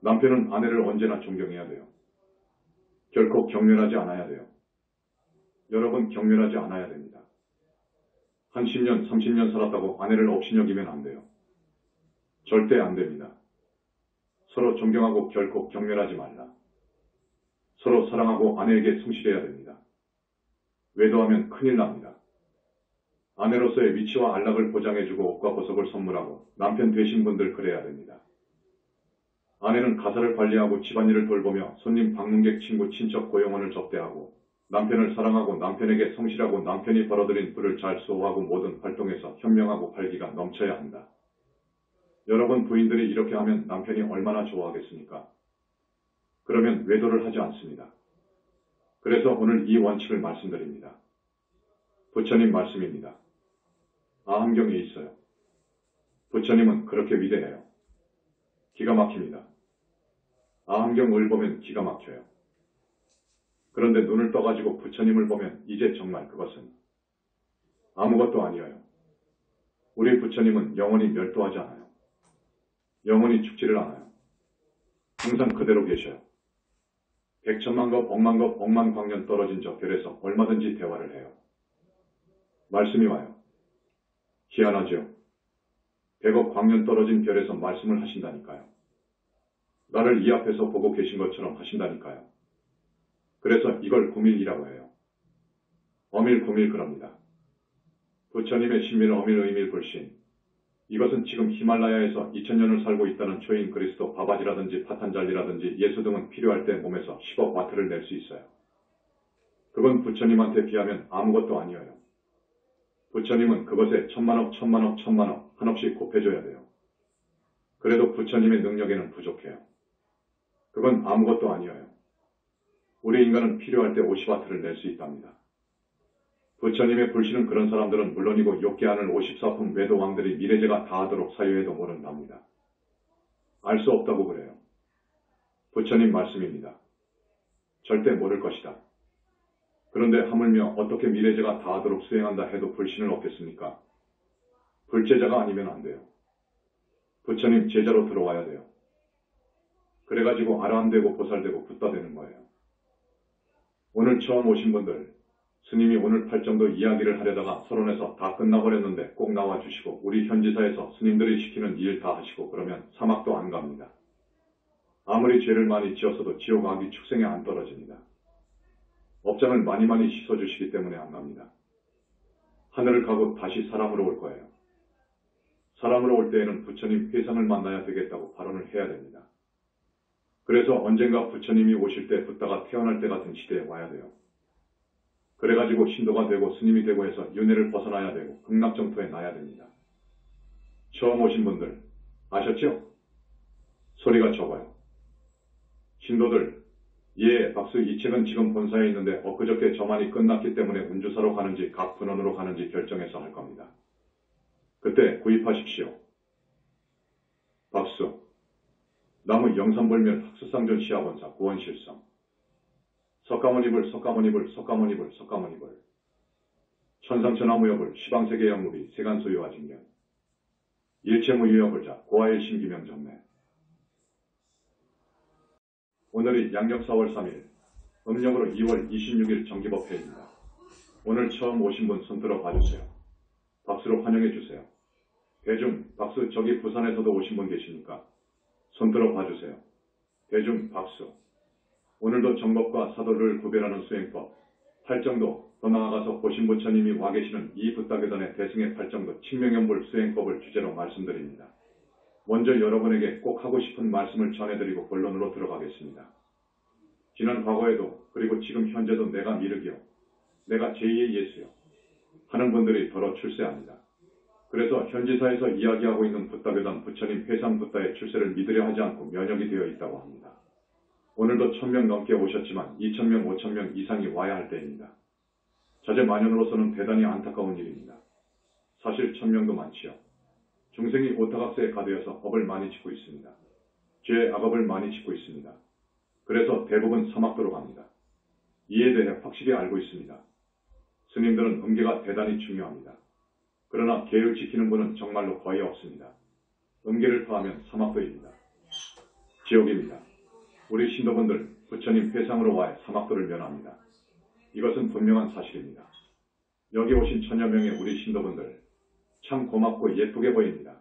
남편은 아내를 언제나 존경해야 돼요. 결코 경멸하지 않아야 돼요. 여러분 경멸하지 않아야 됩니다. 한 10년, 30년 살았다고 아내를 업신여기면 안 돼요. 절대 안 됩니다. 서로 존경하고 결코 경멸하지 말라. 서로 사랑하고 아내에게 성실해야 됩니다. 외도하면 큰일 납니다. 아내로서의 위치와 안락을 보장해주고 옷과 보석을 선물하고 남편 되신 분들 그래야 됩니다. 아내는 가사를 관리하고 집안일을 돌보며 손님 방문객 친구 친척 고용원을 접대하고 남편을 사랑하고 남편에게 성실하고 남편이 벌어들인 부를 잘 수호하고 모든 활동에서 현명하고 활기가 넘쳐야 한다. 여러분 부인들이 이렇게 하면 남편이 얼마나 좋아하겠습니까? 그러면 외도를 하지 않습니다. 그래서 오늘 이 원칙을 말씀드립니다. 부처님 말씀입니다. 아함경에 있어요. 부처님은 그렇게 위대해요. 기가 막힙니다. 아함경을 보면 기가 막혀요. 그런데 눈을 떠가지고 부처님을 보면 이제 정말 그것은 아무것도 아니에요. 우리 부처님은 영원히 멸도하지 않아요. 영원히 죽지를 않아요. 항상 그대로 계셔요. 백천만거 억만거 억만광년 떨어진 저 별에서 얼마든지 대화를 해요. 말씀이 와요. 희한하죠? 100억 광년 떨어진 별에서 말씀을 하신다니까요. 나를 이 앞에서 보고 계신 것처럼 하신다니까요. 그래서 이걸 구밀이라고 해요. 어밀구밀 그럽니다. 부처님의 신밀 어밀 의밀 불신. 이것은 지금 히말라야에서 2000년을 살고 있다는 초인 그리스도 바바지라든지 파탄잘리라든지 예수 등은 필요할 때 몸에서 10억 와트를 낼 수 있어요. 그건 부처님한테 비하면 아무것도 아니에요. 부처님은 그것에 천만억 천만억 천만억 한없이 곱해줘야 돼요. 그래도 부처님의 능력에는 부족해요. 그건 아무것도 아니에요. 우리 인간은 필요할 때 50와트를 낼 수 있답니다. 부처님의 불신은 그런 사람들은 물론이고 욕계하는 54품 외도왕들이 미래제가 다하도록 사유해도 모른답니다. 알 수 없다고 그래요. 부처님 말씀입니다. 절대 모를 것이다. 그런데 하물며 어떻게 미래제가 다하도록 수행한다 해도 불신을 얻겠습니까? 불제자가 아니면 안 돼요. 부처님 제자로 들어와야 돼요. 그래가지고 아라함되고 보살되고 붓다 되는 거예요. 오늘 처음 오신 분들, 스님이 오늘 8정도 이야기를 하려다가 서론에서 다 끝나버렸는데 꼭 나와주시고 우리 현지사에서 스님들이 시키는 일 다 하시고 그러면 사막도 안 갑니다. 아무리 죄를 많이 지었어도 지옥 악이 축생에 안 떨어집니다. 업장을 많이 씻어주시기 때문에 안 갑니다. 하늘을 가고 다시 사람으로 올 거예요. 사람으로 올 때에는 부처님 회상을 만나야 되겠다고 발언을 해야 됩니다. 그래서 언젠가 부처님이 오실 때 붓다가 태어날 때 같은 시대에 와야 돼요. 그래가지고 신도가 되고 스님이 되고 해서 윤회를 벗어나야 되고 극락정토에 나야 됩니다. 처음 오신 분들 아셨죠? 소리가 적어요. 신도들, 예, 박수. 이 책은 지금 본사에 있는데 엊그저께 저만이 끝났기 때문에 운주사로 가는지 각 분원으로 가는지 결정해서 할 겁니다. 그때 구입하십시오. 박수. 나무 영산불멸 학수상전 시아본사 구원실성. 석가모니불 석가모니불 석가모니불 석가모니불. 천상천하무여불 시방세계영무비 세간소유화징견. 일체무유여불자 고아일 신기명정매. 오늘이 양력 4월 3일, 음력으로 2월 26일 정기법회입니다. 오늘 처음 오신 분 손들어 봐주세요. 박수로 환영해주세요. 대중, 박수. 저기 부산에서도 오신 분 계십니까? 손들어 봐주세요. 대중, 박수. 오늘도 정법과 사도를 구별하는 수행법, 팔정도, 더 나아가서 보신 부처님이 와 계시는 이 붓다교단의 대승의 팔정도 칙명연불 수행법을 주제로 말씀드립니다. 먼저 여러분에게 꼭 하고 싶은 말씀을 전해드리고 본론으로 들어가겠습니다. 지난 과거에도 그리고 지금 현재도 내가 미륵이요, 내가 제2의 예수요 하는 분들이 더러 출세합니다. 그래서 현지사에서 이야기하고 있는 붓다교단 부처님 회상 붓다의 출세를 믿으려 하지 않고 면역이 되어 있다고 합니다. 오늘도 1000명 넘게 오셨지만 2000명, 5000명 이상이 와야 할 때입니다. 자제만연으로서는 대단히 안타까운 일입니다. 사실 1000명도 많지요. 중생이 오타각세에 가되어서 업을 많이 짓고 있습니다. 죄의 악업을 많이 짓고 있습니다. 그래서 대부분 사막도로 갑니다. 이에 대해 확실히 알고 있습니다. 스님들은 음계가 대단히 중요합니다. 그러나 계율 지키는 분은 정말로 거의 없습니다. 음계를 파하면 사막도입니다. 지옥입니다. 우리 신도분들 부처님 회상으로 와야 사막도를 면합니다. 이것은 분명한 사실입니다. 여기 오신 천여 명의 우리 신도분들 참 고맙고 예쁘게 보입니다.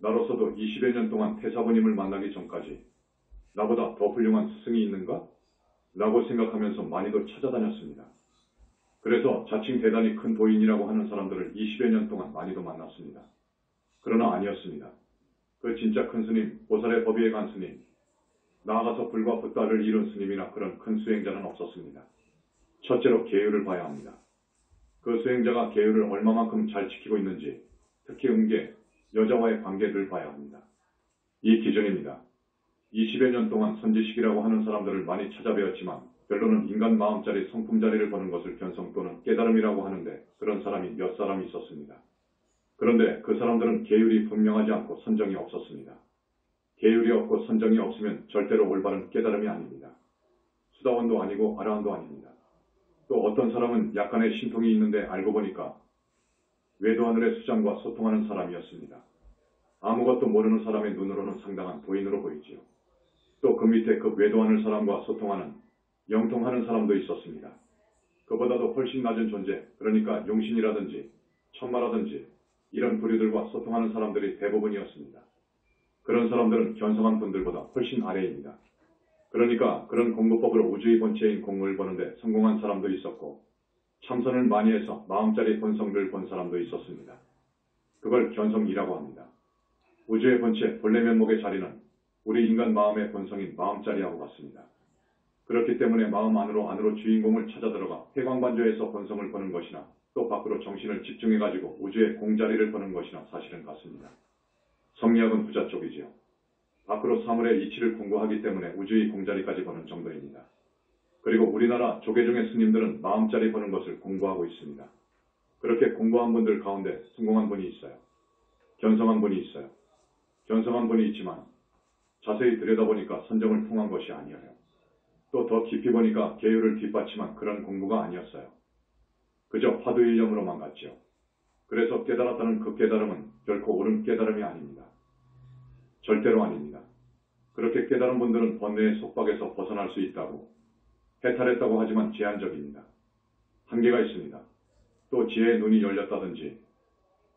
나로서도 20여 년 동안 태사부님을 만나기 전까지 나보다 더 훌륭한 스승이 있는가? 라고 생각하면서 많이도 찾아다녔습니다. 그래서 자칭 대단히 큰 도인이라고 하는 사람들을 20여 년 동안 많이도 만났습니다. 그러나 아니었습니다. 그 진짜 큰 스님, 보살의 법위에 간 스님, 나아가서 불과 붓다를 이룬 스님이나 그런 큰 수행자는 없었습니다. 첫째로 계율을 봐야 합니다. 그 수행자가 계율을 얼마만큼 잘 지키고 있는지, 특히 음계, 여자와의 관계를 봐야 합니다. 이 기준입니다. 20여 년 동안 선지식이라고 하는 사람들을 많이 찾아뵈었지만 별로는 인간 마음짜리 성품자리를 보는 것을 견성 또는 깨달음이라고 하는데 그런 사람이 몇 사람 있었습니다. 그런데 그 사람들은 계율이 분명하지 않고 선정이 없었습니다. 계율이 없고 선정이 없으면 절대로 올바른 깨달음이 아닙니다. 수다원도 아니고 아라한도 아닙니다. 또 어떤 사람은 약간의 신통이 있는데 알고 보니까 외도하늘의 수장과 소통하는 사람이었습니다. 아무것도 모르는 사람의 눈으로는 상당한 도인으로 보이지요. 또 그 밑에 그 외도하늘 사람과 소통하는 영통하는 사람도 있었습니다. 그보다도 훨씬 낮은 존재, 그러니까 용신이라든지 천마라든지 이런 부류들과 소통하는 사람들이 대부분이었습니다. 그런 사람들은 견성한 분들보다 훨씬 아래입니다. 그러니까 그런 공부법으로 우주의 본체인 공을 보는데 성공한 사람도 있었고 참선을 많이 해서 마음짜리 본성을 본 사람도 있었습니다. 그걸 견성이라고 합니다. 우주의 본체, 본래 면목의 자리는 우리 인간 마음의 본성인 마음자리하고 같습니다. 그렇기 때문에 마음 안으로 주인공을 찾아 들어가 회광반조에서 본성을 보는 것이나 또 밖으로 정신을 집중해가지고 우주의 공자리를 보는 것이나 사실은 같습니다. 성리학은 부자 쪽이지요. 밖으로 사물의 이치를 공부하기 때문에 우주의 공자리까지 보는 정도입니다. 그리고 우리나라 조계 중의 스님들은 마음자리 보는 것을 공부하고 있습니다. 그렇게 공부한 분들 가운데 성공한 분이 있어요. 견성한 분이 있어요. 견성한 분이 있지만 자세히 들여다보니까 선정을 통한 것이 아니에요. 또 더 깊이 보니까 계율을 뒷받침한 그런 공부가 아니었어요. 그저 화두일념으로만 갔지요. 그래서 깨달았다는 그 깨달음은 결코 옳은 깨달음이 아닙니다. 절대로 아닙니다. 그렇게 깨달은 분들은 번뇌의 속박에서 벗어날 수 있다고 해탈했다고 하지만 제한적입니다. 한계가 있습니다. 또 지혜의 눈이 열렸다든지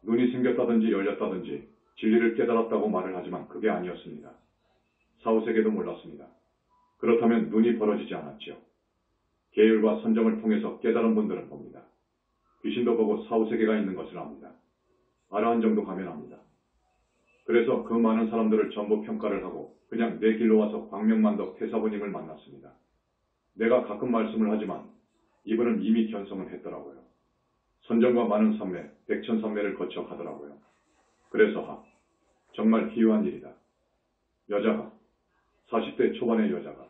눈이 생겼다든지 열렸다든지 진리를 깨달았다고 말을 하지만 그게 아니었습니다. 사후세계도 몰랐습니다. 그렇다면 눈이 벌어지지 않았지요. 계율과 선정을 통해서 깨달은 분들은 봅니다. 귀신도 보고 사후세계가 있는 것을 압니다. 아라한 정도 가면 압니다. 그래서 그 많은 사람들을 전부 평가를 하고 그냥 내 길로 와서 광명만덕 태사부님을 만났습니다. 내가 가끔 말씀을 하지만 이분은 이미 견성을 했더라고요. 선정과 많은 산매, 백천산매를 거쳐 가더라고요. 그래서 정말 희유한 일이다. 여자가 40대 초반의 여자가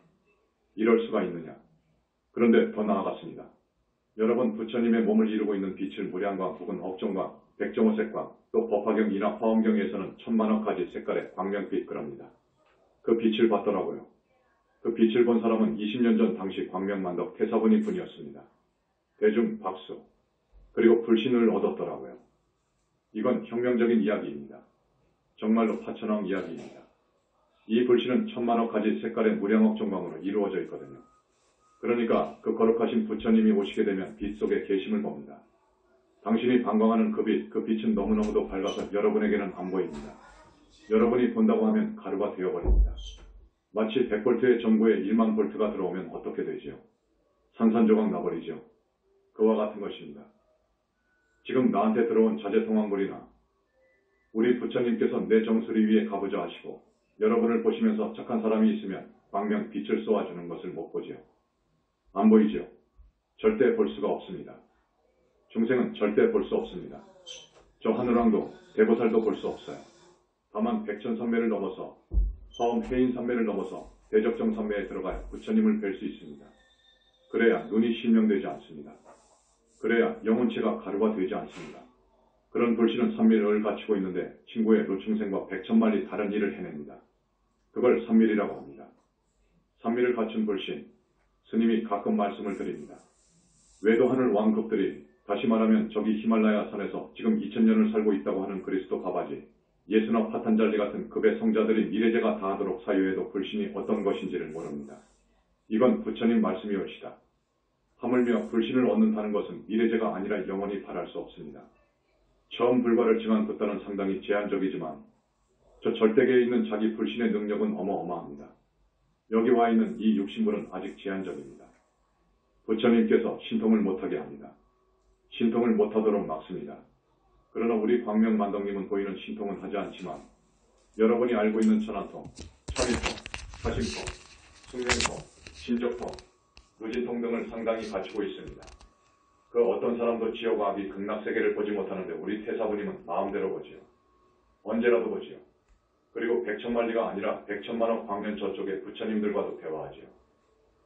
이럴 수가 있느냐. 그런데 더 나아갔습니다. 여러분 부처님의 몸을 이루고 있는 빛을 무량광 혹은 업종광, 백정호색광, 또 법화경이나 화엄경에서는 천만억가지 색깔의 광명빛 그럽니다. 그 빛을 봤더라고요. 그 빛을 본 사람은 20년 전 당시 광명만덕 태사부님 뿐이었습니다. 대중 박수, 그리고 불신을 얻었더라고요. 이건 혁명적인 이야기입니다. 정말로 파천왕 이야기입니다. 이 불신은 천만억 가지 색깔의 무량억 정광으로 이루어져 있거든요. 그러니까 그 거룩하신 부처님이 오시게 되면 빛 속에 계심을 봅니다. 당신이 방광하는 그 빛은 너무너무도 밝아서 여러분에게는 안 보입니다. 여러분이 본다고 하면 가루가 되어버립니다. 마치 100볼트의 전구에 1만 볼트가 들어오면 어떻게 되지요? 산산조각 나버리죠. 그와 같은 것입니다. 지금 나한테 들어온 자재통합물이나 우리 부처님께서 내 정수리 위에 가보자 하시고 여러분을 보시면서 착한 사람이 있으면 광명 빛을 쏘아주는 것을 못 보지요. 안 보이지요? 절대 볼 수가 없습니다. 중생은 절대 볼 수 없습니다. 저 하늘왕도 대보살도 볼 수 없어요. 다만 백천산매를 넘어서 화엄 해인산매를 넘어서 대적정산매에 들어가야 부처님을 뵐 수 있습니다. 그래야 눈이 실명되지 않습니다. 그래야 영혼체가 가루가 되지 않습니다. 그런 불신은 삼밀을 갖추고 있는데 친구의 노충생과 백천만리 다른 일을 해냅니다. 그걸 삼밀이라고 합니다. 삼밀을 갖춘 불신, 스님이 가끔 말씀을 드립니다. 외도하늘 왕급들이, 다시 말하면 저기 히말라야 산에서 지금 2000년을 살고 있다고 하는 그리스도 바바지, 예수나 파탄잘리 같은 급의 성자들이 미래제가 다하도록 사유에도 불신이 어떤 것인지를 모릅니다. 이건 부처님 말씀이옵시다. 하물며 불신을 얻는다는 것은 미래제가 아니라 영원히 바랄 수 없습니다. 처음 불과를 증한 붓다는 상당히 제한적이지만 저 절대계에 있는 자기 불신의 능력은 어마어마합니다. 여기 와 있는 이 육신물은 아직 제한적입니다. 부처님께서 신통을 못하게 합니다. 신통을 못하도록 막습니다. 그러나 우리 광명만덕님은 보이는 신통은 하지 않지만 여러분이 알고 있는 천안통, 천일통, 사심통, 숙명통, 신적통, 루진통 등을 상당히 갖추고 있습니다. 그 어떤 사람도 지옥과 악이 극락세계를 보지 못하는데 우리 태사부님은 마음대로 보지요. 언제라도 보지요. 그리고 백천만리가 아니라 백천만억 광년 저쪽에 부처님들과도 대화하지요.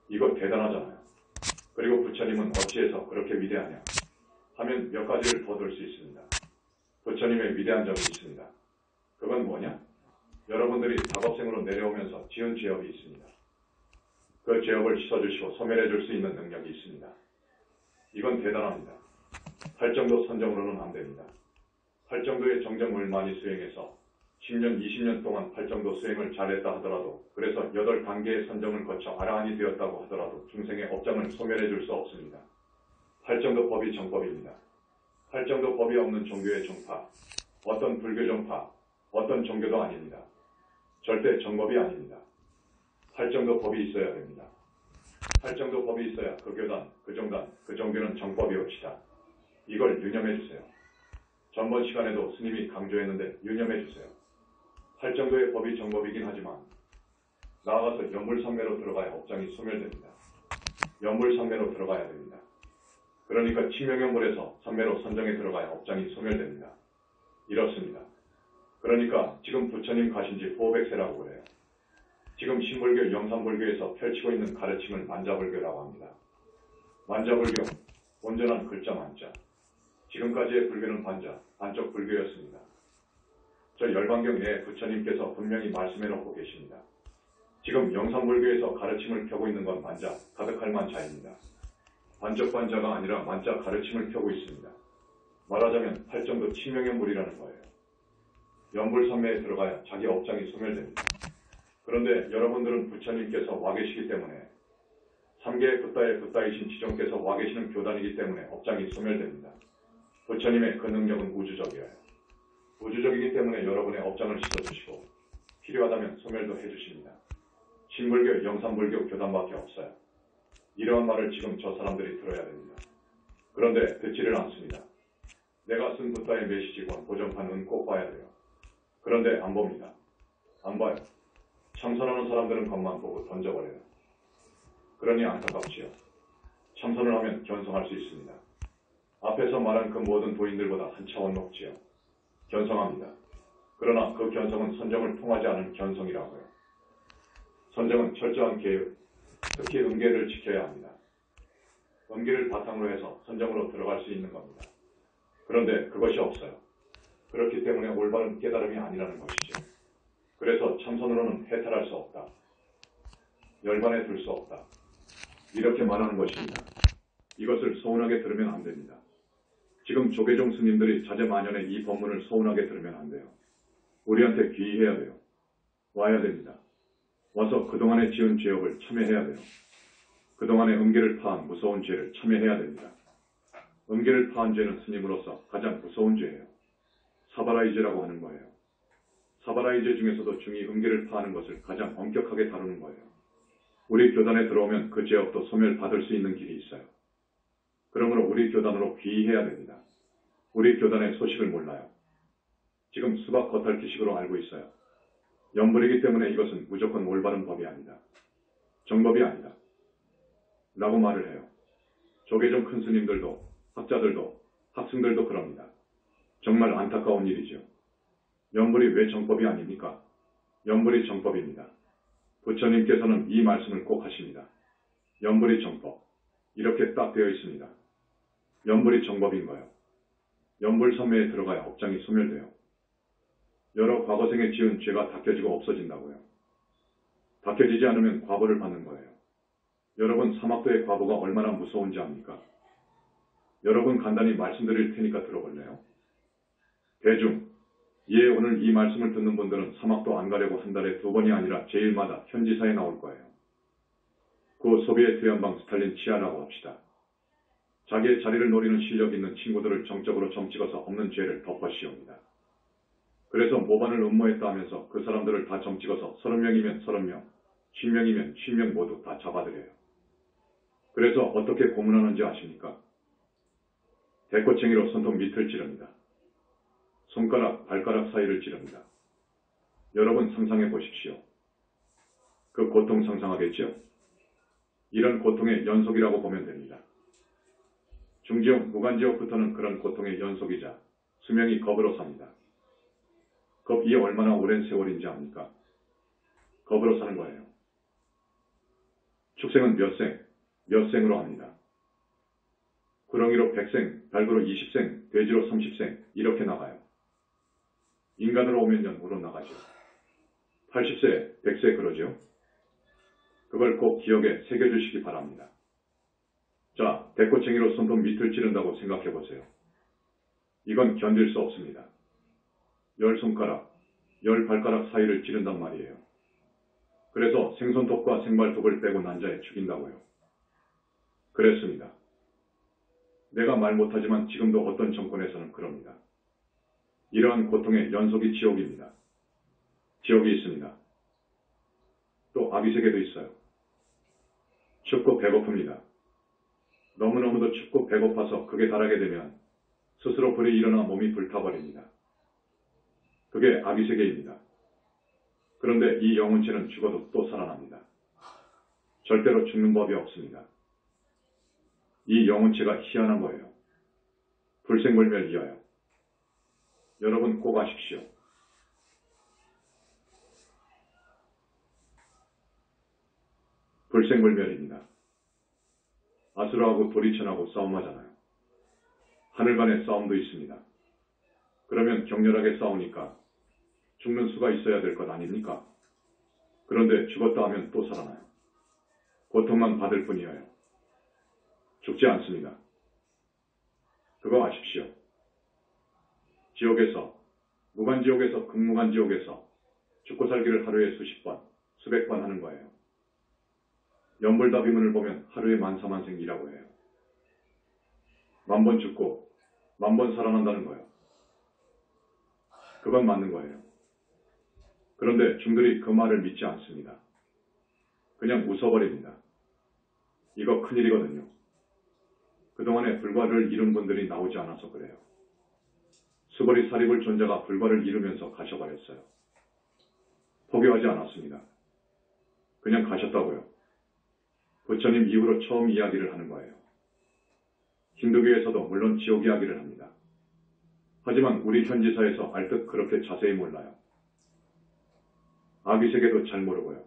이거 대단하잖아요. 그리고 부처님은 어찌해서 그렇게 위대하냐 하면 몇 가지를 더 들 수 있습니다. 부처님의 위대한 점이 있습니다. 그건 뭐냐? 여러분들이 작업생으로 내려오면서 지은 죄업이 있습니다. 그 죄업을 씻어주시고 소멸해 줄 수 있는 능력이 있습니다. 이건 대단합니다. 할 정도 선정으로는 안 됩니다. 할 정도의 정정을 많이 수행해서 10년, 20년 동안 할 정도 수행을 잘했다 하더라도, 그래서 8단계의 선정을 거쳐 아라한이 되었다고 하더라도 중생의 업장을 소멸해 줄 수 없습니다. 할 정도 법이 정법입니다. 할 정도 법이 없는 종교의 종파, 어떤 불교 종파, 어떤 종교도 아닙니다. 절대 정법이 아닙니다. 할 정도 법이 있어야 됩니다. 할 정도 법이 있어야 그 교단, 그 종단, 그 종교는 정법이옵시다. 이걸 유념해 주세요. 전번 시간에도 스님이 강조했는데 유념해 주세요. 할 정도의 법이 정법이긴 하지만 나아가서 연불산매로 들어가야 업장이 소멸됩니다. 연불산매로 들어가야 됩니다. 그러니까 칭명연불에서 산매로 선정에 들어가야 업장이 소멸됩니다. 이렇습니다. 그러니까 지금 부처님 가신 지 보백세라고 그래요. 지금 신불교, 영산불교에서 펼치고 있는 가르침을 만자불교라고 합니다. 만자불교, 온전한 글자 만자. 지금까지의 불교는 반자, 반쪽 불교였습니다. 저 열반경 내에 부처님께서 분명히 말씀해놓고 계십니다. 지금 영산불교에서 가르침을 펴고 있는 건 만자, 가득할 만자입니다. 반쪽 반자가 아니라 만자 가르침을 펴고 있습니다. 말하자면 팔정도 칭명연불이라는 거예요. 연불산매에 들어가야 자기 업장이 소멸됩니다. 그런데 여러분들은 부처님께서 와 계시기 때문에 3계의 붓다의 붓다이신 지존께서 와 계시는 교단이기 때문에 업장이 소멸됩니다. 부처님의 그 능력은 우주적이에요. 우주적이기 때문에 여러분의 업장을 씻어주시고 필요하다면 소멸도 해주십니다. 신불교, 영산불교 교단밖에 없어요. 이러한 말을 지금 저 사람들이 들어야 됩니다. 그런데 듣지를 않습니다. 내가 쓴 붓다의 메시지권 고정판은 꼭 봐야 돼요. 그런데 안 봅니다. 안 봐요. 참선하는 사람들은 겉만 보고 던져버려요. 그러니 안타깝지요. 참선을 하면 견성할 수 있습니다. 앞에서 말한 그 모든 도인들보다 한 차원 높지요. 견성합니다. 그러나 그 견성은 선정을 통하지 않은 견성이라고요. 선정은 철저한 계율, 특히 음계를 지켜야 합니다. 음계를 바탕으로 해서 선정으로 들어갈 수 있는 겁니다. 그런데 그것이 없어요. 그렇기 때문에 올바른 깨달음이 아니라는 것이죠. 그래서 참선으로는 해탈할 수 없다. 열반에 들 수 없다. 이렇게 말하는 것입니다. 이것을 서운하게 들으면 안 됩니다. 지금 조계종 스님들이 자제만연의 이 법문을 서운하게 들으면 안 돼요. 우리한테 귀의해야 돼요. 와야 됩니다. 와서 그동안에 지은 죄업을 참회해야 돼요. 그동안에 음계를 파한 무서운 죄를 참회해야 됩니다. 음계를 파한 죄는 스님으로서 가장 무서운 죄예요. 사바라이죄라고 하는 거예요. 사바라이죄 중에서도 중이 음계를 파하는 것을 가장 엄격하게 다루는 거예요. 우리 교단에 들어오면 그 죄업도 소멸받을 수 있는 길이 있어요. 그러므로 우리 교단으로 귀의해야 됩니다. 우리 교단의 소식을 몰라요. 지금 수박 겉핥기식으로 알고 있어요. 연불이기 때문에 이것은 무조건 올바른 법이 아니다. 정법이 아니다. 라고 말을 해요. 조계종 큰 스님들도, 학자들도, 학생들도 그럽니다. 정말 안타까운 일이죠. 연불이 왜 정법이 아닙니까? 연불이 정법입니다. 부처님께서는 이 말씀을 꼭 하십니다. 연불이 정법. 이렇게 딱 되어 있습니다. 연불이 정법인 거예요. 연불선매에 들어가야 업장이 소멸돼요. 여러 과거생에 지은 죄가 닦여지고 없어진다고요. 닦여지지 않으면 과보를 받는 거예요. 여러분 사막도의 과보가 얼마나 무서운지 압니까? 여러분 간단히 말씀드릴 테니까 들어볼래요? 대중, 오늘 이 말씀을 듣는 분들은 사막도 안 가려고 한 달에 2번이 아니라 제1마다 현지사에 나올 거예요. 그 소비에트 연방 스탈린 치아라고 합시다. 자기의 자리를 노리는 실력 있는 친구들을 정적으로 점찍어서 없는 죄를 덮어씌웁니다. 그래서 모반을 음모했다 하면서 그 사람들을 다 점찍어서 30명이면 30명, 10명이면 10명 모두 다 잡아들여요. 그래서 어떻게 고문하는지 아십니까? 대꼬챙이로 손톱 밑을 찌릅니다. 손가락, 발가락 사이를 찌릅니다. 여러분 상상해 보십시오. 그 고통 상상하겠죠? 이런 고통의 연속이라고 보면 됩니다. 중지옥, 무간지옥부터는 그런 고통의 연속이자 수명이 겁으로 삽니다. 겁이 얼마나 오랜 세월인지 압니까? 겁으로 사는 거예요. 축생은 몇 생으로 합니다. 구렁이로 100생, 달구로 20생, 돼지로 30생 이렇게 나가요. 인간으로 오면 연으로 나가죠. 80세, 100세 그러죠. 그걸 꼭 기억에 새겨주시기 바랍니다. 자, 대꼬챙이로 손톱 밑을 찌른다고 생각해 보세요. 이건 견딜 수 없습니다. 10손가락, 10발가락 사이를 찌른단 말이에요. 그래서 생손톱과 생발톱을 빼고 난자에 죽인다고요. 그랬습니다. 내가 말 못하지만 지금도 어떤 정권에서는 그럽니다. 이러한 고통의 연속이 지옥입니다. 지옥이 있습니다. 또 아비세계도 있어요. 춥고 배고픕니다. 너무너무도 춥고 배고파서 극에 달하게 되면 스스로 불이 일어나 몸이 불타버립니다. 그게 아비세계입니다. 그런데 이 영혼체는 죽어도 또 살아납니다. 절대로 죽는 법이 없습니다. 이 영혼체가 희한한 거예요. 불생불멸이어요. 여러분 꼭 아십시오. 불생불멸입니다. 아수라하고 도리천하고 싸움하잖아요. 하늘 간의 싸움도 있습니다. 그러면 격렬하게 싸우니까 죽는 수가 있어야 될 것 아닙니까? 그런데 죽었다 하면 또 살아나요. 고통만 받을 뿐이에요. 죽지 않습니다. 그거 아십시오. 지옥에서, 무간지옥에서, 극무간지옥에서 죽고 살기를 하루에 수십 번, 수백 번 하는 거예요. 연불다비문을 보면 하루에 만사만생이라고 해요. 1000번 죽고 1000번 살아난다는 거예요. 그건 맞는 거예요. 그런데 중들이 그 말을 믿지 않습니다. 그냥 웃어버립니다. 이거 큰일이거든요. 그동안에 불과를 이룬 분들이 나오지 않아서 그래요. 수벌이 사리불 존자가 불과를 이루면서 가셔버렸어요. 포기하지 않았습니다. 그냥 가셨다고요. 부처님 이후로 처음 이야기를 하는 거예요. 힌두교에서도 물론 지옥 이야기를 합니다. 하지만 우리 현지사에서 알듯 그렇게 자세히 몰라요. 아비세계도 잘 모르고요.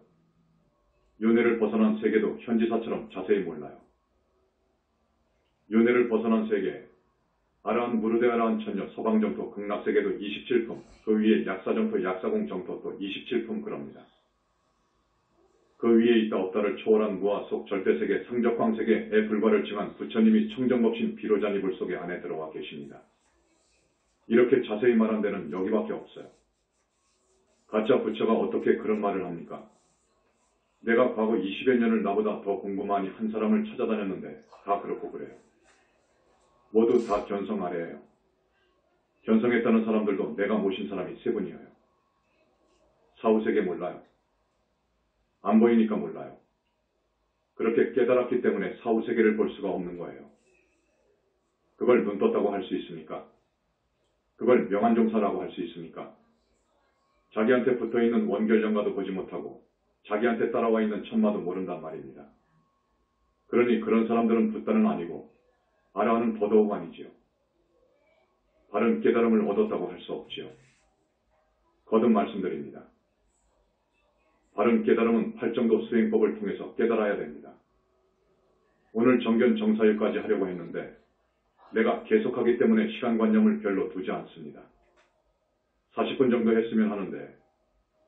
윤회를 벗어난 세계도 현지사처럼 자세히 몰라요. 윤회를 벗어난 세계, 아라한 무르대 아라한 천녀 서방정토 극락세계도 27품, 그 위에 약사정토 약사공 정토도 27품 그럽니다. 그 위에 있다 없다를 초월한 무아 속 절대세계 상적광세계의 불과를 증한 부처님이 청정법신 비로자니불 속에 안에 들어와 계십니다. 이렇게 자세히 말한 데는 여기밖에 없어요. 가짜 부처가 어떻게 그런 말을 합니까? 내가 과거 20여 년을 나보다 더 공부 많이 한 사람을 찾아다녔는데 다 그렇고 그래요. 모두 다 견성 아래예요. 견성했다는 사람들도 내가 모신 사람이 3분이에요. 사후세계 몰라요. 안 보이니까 몰라요. 그렇게 깨달았기 때문에 사후세계를 볼 수가 없는 거예요. 그걸 눈 떴다고 할 수 있습니까? 그걸 명한종사라고 할 수 있습니까? 자기한테 붙어있는 원결령가도 보지 못하고 자기한테 따라와 있는 천마도 모른단 말입니다. 그러니 그런 사람들은 붓다는 아니고 아라하는 더더욱 아니지요. 바른 깨달음을 얻었다고 할 수 없지요. 거듭 말씀드립니다. 바른 깨달음은 팔정도 수행법을 통해서 깨달아야 됩니다. 오늘 정견 정사일까지 하려고 했는데 내가 계속하기 때문에 시간관념을 별로 두지 않습니다. 40분 정도 했으면 하는데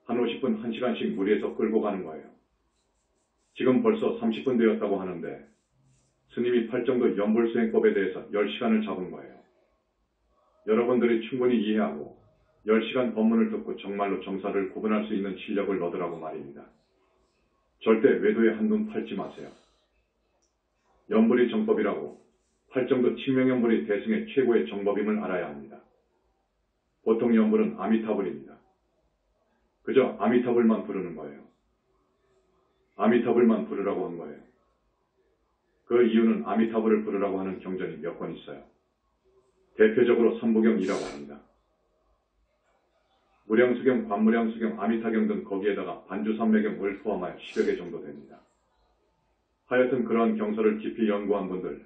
한 50분 1시간씩 무리해서 끌고 가는 거예요. 지금 벌써 30분 되었다고 하는데 스님이 팔정도 연불수행법에 대해서 10시간을 잡은 거예요. 여러분들이 충분히 이해하고 10시간 법문을 듣고 정말로 정사를 구분할 수 있는 실력을 얻으라고 말입니다. 절대 외도에 한눈 팔지 마세요. 연불이 정법이라고 팔정도 칭명연불이 대승의 최고의 정법임을 알아야 합니다. 보통 연불은 아미타불입니다. 그저 아미타불만 부르는 거예요. 아미타불만 부르라고 한 거예요. 그 이유는 아미타불을 부르라고 하는 경전이 몇 권 있어요. 대표적으로 삼부경이라고 합니다. 무량수경, 관무량수경, 아미타경 등 거기에다가 반주삼매경을 포함하여 10여 개 정도 됩니다. 하여튼 그러한 경서를 깊이 연구한 분들,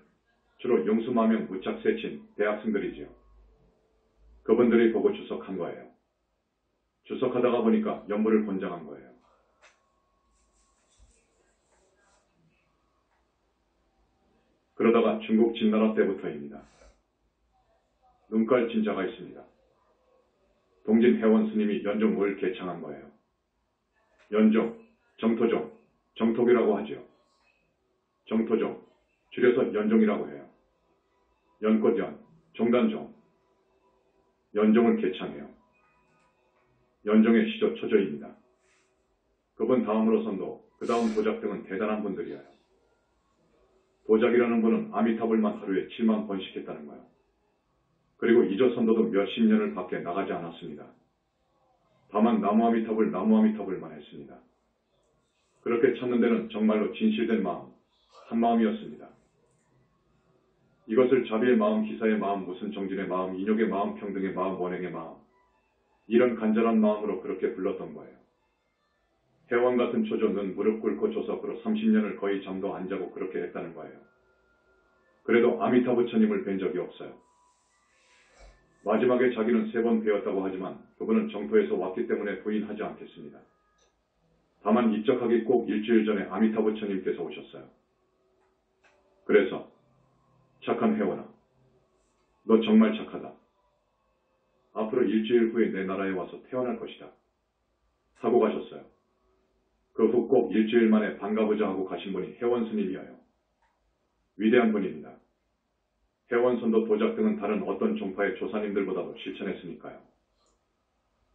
주로 용수마명 무착세친 대학생들이지요. 그분들이 보고 주석한 거예요. 주석하다가 보니까 연불을 권장한 거예요. 그러다가 중국 진나라 때부터입니다. 눈깔 진자가 있습니다. 동진 해원 스님이 연종을 개창한 거예요. 연종, 정토종, 정톡이라고 하죠. 정토종, 줄여서 연종이라고 해요. 연꽃연, 종단종, 연종을 개창해요. 연종의 시조 초조입니다. 그분 다음으로선도 그 다음 도작 등은 대단한 분들이에요. 도작이라는 분은 아미타불만 하루에 7만 번씩 했다는 거예요. 그리고 이조선도도 몇십 년을 밖에 나가지 않았습니다. 다만 나무아미타불만 했습니다. 그렇게 찾는 데는 정말로 진실된 마음, 한 마음이었습니다. 이것을 자비의 마음, 기사의 마음, 무슨 정진의 마음, 인욕의 마음, 평등의 마음, 원행의 마음, 이런 간절한 마음으로 그렇게 불렀던 거예요. 해원 같은 초조는 무릎 꿇고 조석으로 30년을 거의 잠도 안 자고 그렇게 했다는 거예요. 그래도 아미타 부처님을 뵌 적이 없어요. 마지막에 자기는 3번 뵈었다고 하지만 그분은 정토에서 왔기 때문에 부인하지 않겠습니다. 다만 입적하기 꼭 일주일 전에 아미타 부처님께서 오셨어요. 그래서 착한 혜원아, 너 정말 착하다. 앞으로 일주일 후에 내 나라에 와서 태어날 것이다. 하고 가셨어요. 그 후 꼭 일주일 만에 반가보자 하고 가신 분이 혜원 스님이어요. 위대한 분입니다. 혜원선도 도작 등은 다른 어떤 종파의 조사님들보다도 실천했으니까요.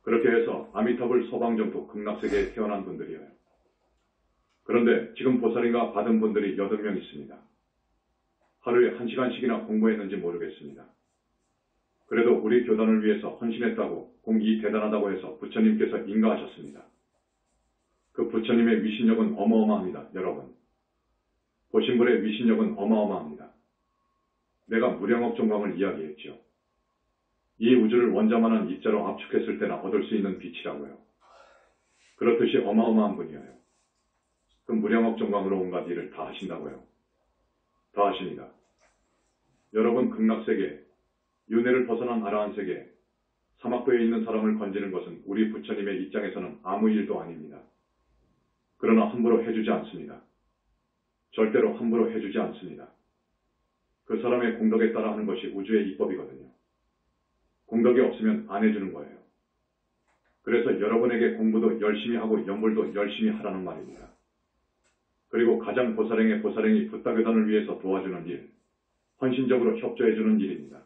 그렇게 해서 아미타불 서방정토 극락세계에 태어난 분들이에요. 그런데 지금 보살인가 받은 분들이 8명 있습니다. 하루에 1시간씩이나 공부했는지 모르겠습니다. 그래도 우리 교단을 위해서 헌신했다고 공이 대단하다고 해서 부처님께서 인가하셨습니다. 그 부처님의 위신력은 어마어마합니다, 여러분. 보신 분의 위신력은 어마어마합니다. 내가 무량억 종광을 이야기했죠. 이 우주를 원자만한 입자로 압축했을 때나 얻을 수 있는 빛이라고요. 그렇듯이 어마어마한 분이에요. 그 무량억 종광으로 온갖 일을 다 하신다고요. 다 하십니다. 여러분 극락세계, 윤회를 벗어난 아라한 세계, 사막도에 있는 사람을 건지는 것은 우리 부처님의 입장에서는 아무 일도 아닙니다. 그러나 함부로 해주지 않습니다. 절대로 함부로 해주지 않습니다. 그 사람의 공덕에 따라 하는 것이 우주의 입법이거든요. 공덕이 없으면 안 해주는 거예요. 그래서 여러분에게 공부도 열심히 하고 연불도 열심히 하라는 말입니다. 그리고 가장 보살행의 보살행이 붓다교단을 위해서 도와주는 일, 헌신적으로 협조해주는 일입니다.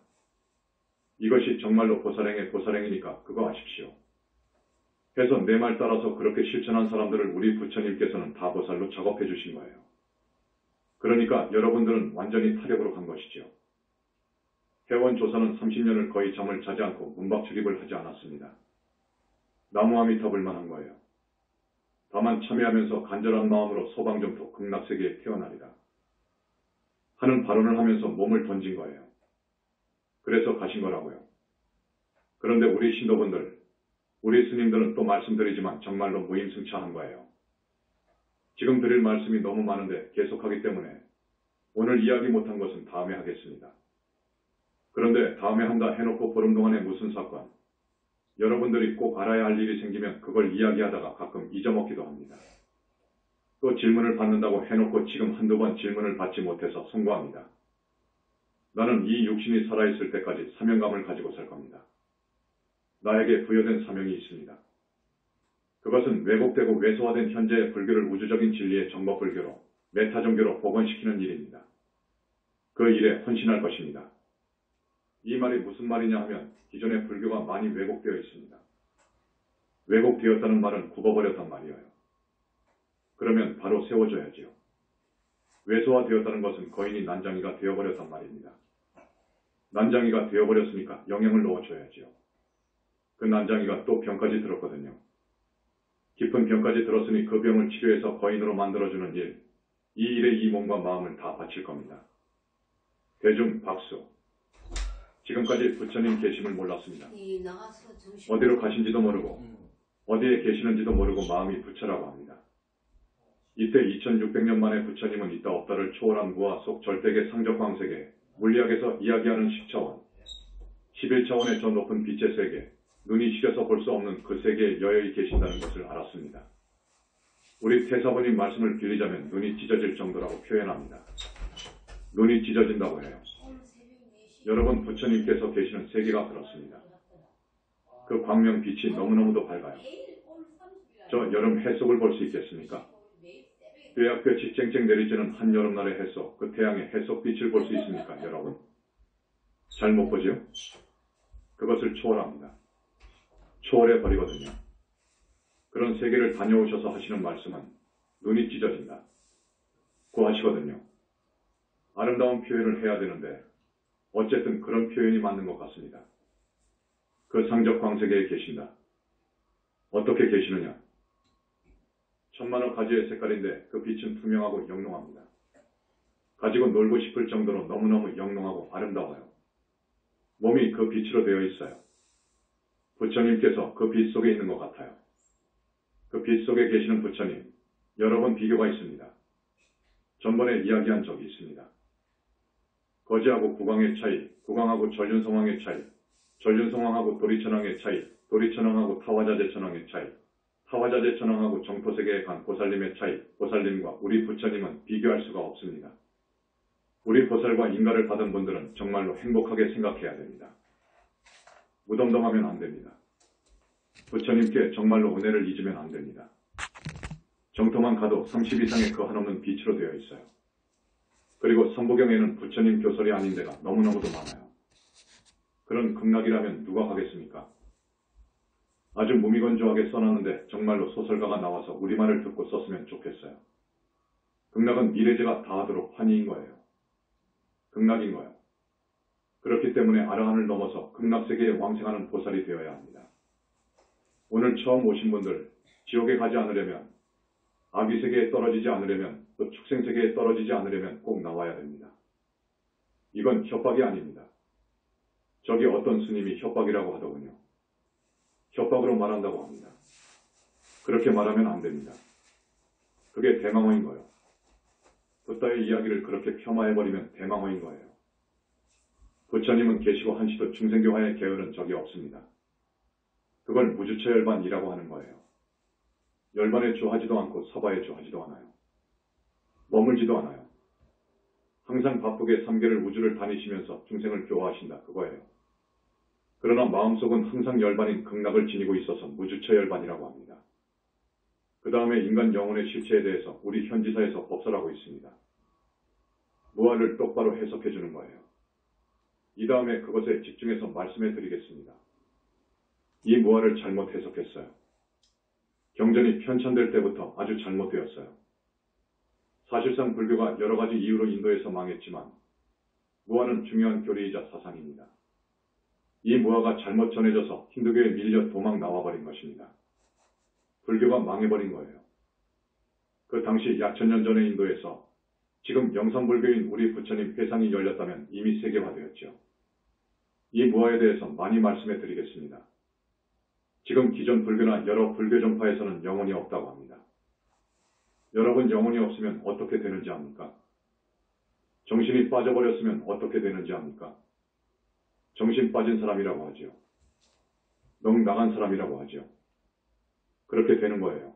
이것이 정말로 보살행의 보살행이니까 그거 아십시오. 해서 내 말 따라서 그렇게 실천한 사람들을 우리 부처님께서는 다 보살로 작업해 주신 거예요. 그러니까 여러분들은 완전히 타격으로 간 것이죠. 회원 조사는 30년을 거의 잠을 자지 않고 문박 출입을 하지 않았습니다. 나무아미타불만 한 거예요. 다만 참여하면서 간절한 마음으로 소방정토 극락세계에 태어나리라 하는 발언을 하면서 몸을 던진 거예요. 그래서 가신 거라고요. 그런데 우리 신도분들, 우리 스님들은 또 말씀드리지만 정말로 무임승차한 거예요. 지금 드릴 말씀이 너무 많은데 계속하기 때문에 오늘 이야기 못한 것은 다음에 하겠습니다. 그런데 다음에 한다 해놓고 보름 동안에 무슨 사건, 여러분들이 꼭 알아야 할 일이 생기면 그걸 이야기하다가 가끔 잊어먹기도 합니다. 또 질문을 받는다고 해놓고 지금 한두 번 질문을 받지 못해서 송구합니다. 나는 이 육신이 살아있을 때까지 사명감을 가지고 살 겁니다. 나에게 부여된 사명이 있습니다. 그것은 왜곡되고 왜소화된 현재의 불교를 우주적인 진리의 정법불교로, 메타종교로 복원시키는 일입니다. 그 일에 헌신할 것입니다. 이 말이 무슨 말이냐 하면 기존의 불교가 많이 왜곡되어 있습니다. 왜곡되었다는 말은 굽어버렸단 말이에요. 그러면 바로 세워줘야지요. 왜소화되었다는 것은 거인이 난장이가 되어버렸단 말입니다. 난장이가 되어버렸으니까 영양을 넣어줘야지요. 그 난장이가 또 병까지 들었거든요. 깊은 병까지 들었으니 그 병을 치료해서 거인으로 만들어주는 일, 이 일에 이 몸과 마음을 다 바칠 겁니다. 대중 박수. 지금까지 부처님 계심을 몰랐습니다. 어디로 가신지도 모르고 어디에 계시는지도 모르고 마음이 부처라고 합니다. 이때 2600년 만에 부처님은 있다 없다를 초월한 무아 속 절대계 상적광세계, 물리학에서 이야기하는 10차원, 11차원의 저 높은 빛의 세계, 눈이 시려서 볼 수 없는 그 세계에 여여히 계신다는 것을 알았습니다. 우리 태사부님 말씀을 빌리자면 눈이 찢어질 정도라고 표현합니다. 눈이 찢어진다고 해요. 여러분 부처님께서 계시는 세계가 그렇습니다. 그 광명 빛이 너무너무도 밝아요. 저 여름 해속을 볼 수 있겠습니까? 뼈약볕이 쨍쨍 내리쬐는 한여름날의 해속, 그 태양의 해속빛을 볼 수 있습니까, 여러분? 잘 못 보지요? 그것을 초월합니다. 초월해버리거든요. 그런 세계를 다녀오셔서 하시는 말씀은 눈이 찢어진다 고 하시거든요. 아름다운 표현을 해야 되는데 어쨌든 그런 표현이 맞는 것 같습니다. 그 상적광세계에 계신다. 어떻게 계시느냐? 천만호 가지의 색깔인데 그 빛은 투명하고 영롱합니다. 가지고 놀고 싶을 정도로 너무너무 영롱하고 아름다워요. 몸이 그 빛으로 되어 있어요. 부처님께서 그 빛 속에 있는 것 같아요. 그 빛 속에 계시는 부처님, 여러 번 비교가 있습니다. 전번에 이야기한 적이 있습니다. 거지하고 구광의 차이, 구광하고 전륜성왕의 차이, 전륜성왕하고 도리천왕의 차이, 도리천왕하고 타화자재천왕의 차이, 타화자재천왕하고 정토세계에 간 보살님의 차이, 보살님과 우리 부처님은 비교할 수가 없습니다. 우리 보살과 인가를 받은 분들은 정말로 행복하게 생각해야 됩니다. 무덤덤하면 안 됩니다. 부처님께 정말로 은혜를 잊으면 안 됩니다. 정토만 가도 30 이상의 그 한없는 빛으로 되어 있어요. 그리고 삼부경에는 부처님 교설이 아닌 데가 너무너무도 많아요. 그런 극락이라면 누가 가겠습니까? 아주 무미건조하게 써놨는데 정말로 소설가가 나와서 우리말을 듣고 썼으면 좋겠어요. 극락은 미래제가 다 하도록 환희인 거예요. 극락인 거예요. 그렇기 때문에 아라한을 넘어서 극락세계에 왕생하는 보살이 되어야 합니다. 오늘 처음 오신 분들, 지옥에 가지 않으려면, 아비세계에 떨어지지 않으려면, 또 축생세계에 떨어지지 않으려면 꼭 나와야 됩니다. 이건 협박이 아닙니다. 저기 어떤 스님이 협박이라고 하더군요. 협박으로 말한다고 합니다. 그렇게 말하면 안 됩니다. 그게 대망호인 거예요. 부다의 이야기를 그렇게 폄하해버리면 대망호인 거예요. 부처님은 계시고 한시도 중생교화에 게으른 적이 없습니다. 그걸 무주처 열반이라고 하는 거예요. 열반에 주하지도 않고 서바에 주하지도 않아요. 머물지도 않아요. 항상 바쁘게 3개를 우주를 다니시면서 중생을 교화하신다 그거예요. 그러나 마음속은 항상 열반인 극락을 지니고 있어서 무주처 열반이라고 합니다. 그 다음에 인간 영혼의 실체에 대해서 우리 현지사에서 법설하고 있습니다. 무아를 똑바로 해석해 주는 거예요. 이 다음에 그것에 집중해서 말씀해 드리겠습니다. 이 무아를 잘못 해석했어요. 경전이 편찬될 때부터 아주 잘못되었어요. 사실상 불교가 여러 가지 이유로 인도에서 망했지만 무아는 중요한 교리이자 사상입니다. 이 무아가 잘못 전해져서 힌두교에 밀려 도망 나와버린 것입니다. 불교가 망해버린 거예요. 그 당시 약 천년 전의 인도에서 지금 영산불교인 우리 부처님 회상이 열렸다면 이미 세계화되었죠. 이 무아에 대해서 많이 말씀해 드리겠습니다. 지금 기존 불교나 여러 불교 종파에서는 영혼이 없다고 합니다. 여러분 영혼이 없으면 어떻게 되는지 압니까? 정신이 빠져버렸으면 어떻게 되는지 압니까? 정신 빠진 사람이라고 하지요. 넋 나간 사람이라고 하지요. 그렇게 되는 거예요.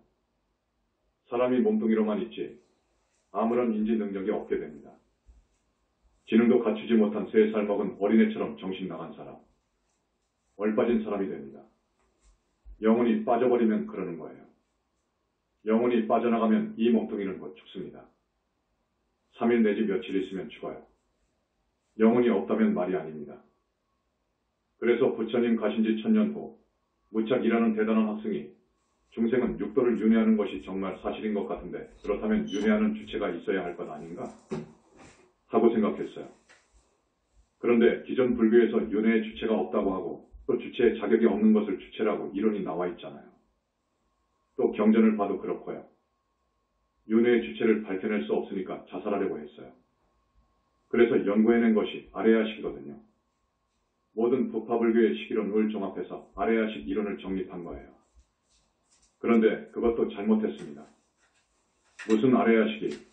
사람이 몸뚱이로만 있지 아무런 인지 능력이 없게 됩니다. 지능도 갖추지 못한 3살 먹은 어린애처럼 정신 나간 사람, 얼빠진 사람이 됩니다. 영혼이 빠져버리면 그러는 거예요. 영혼이 빠져나가면 이 몸뚱이는 곧 죽습니다. 3일 내지 며칠 있으면 죽어요. 영혼이 없다면 말이 아닙니다. 그래서 부처님 가신 지 1000년 후 무착이라는 대단한 학생이 중생은 육도를 윤회하는 것이 정말 사실인 것 같은데 그렇다면 윤회하는 주체가 있어야 할 것 아닌가? 하고 생각했어요. 그런데 기존 불교에서 윤회의 주체가 없다고 하고 또 주체의 자격이 없는 것을 주체라고 이론이 나와 있잖아요. 또 경전을 봐도 그렇고요. 윤회의 주체를 밝혀낼 수 없으니까 자살하려고 했어요. 그래서 연구해낸 것이 아레야식이거든요. 모든 부파불교의 식이론을 종합해서 아레야식 이론을 정립한 거예요. 그런데 그것도 잘못했습니다. 무슨 아레야식이,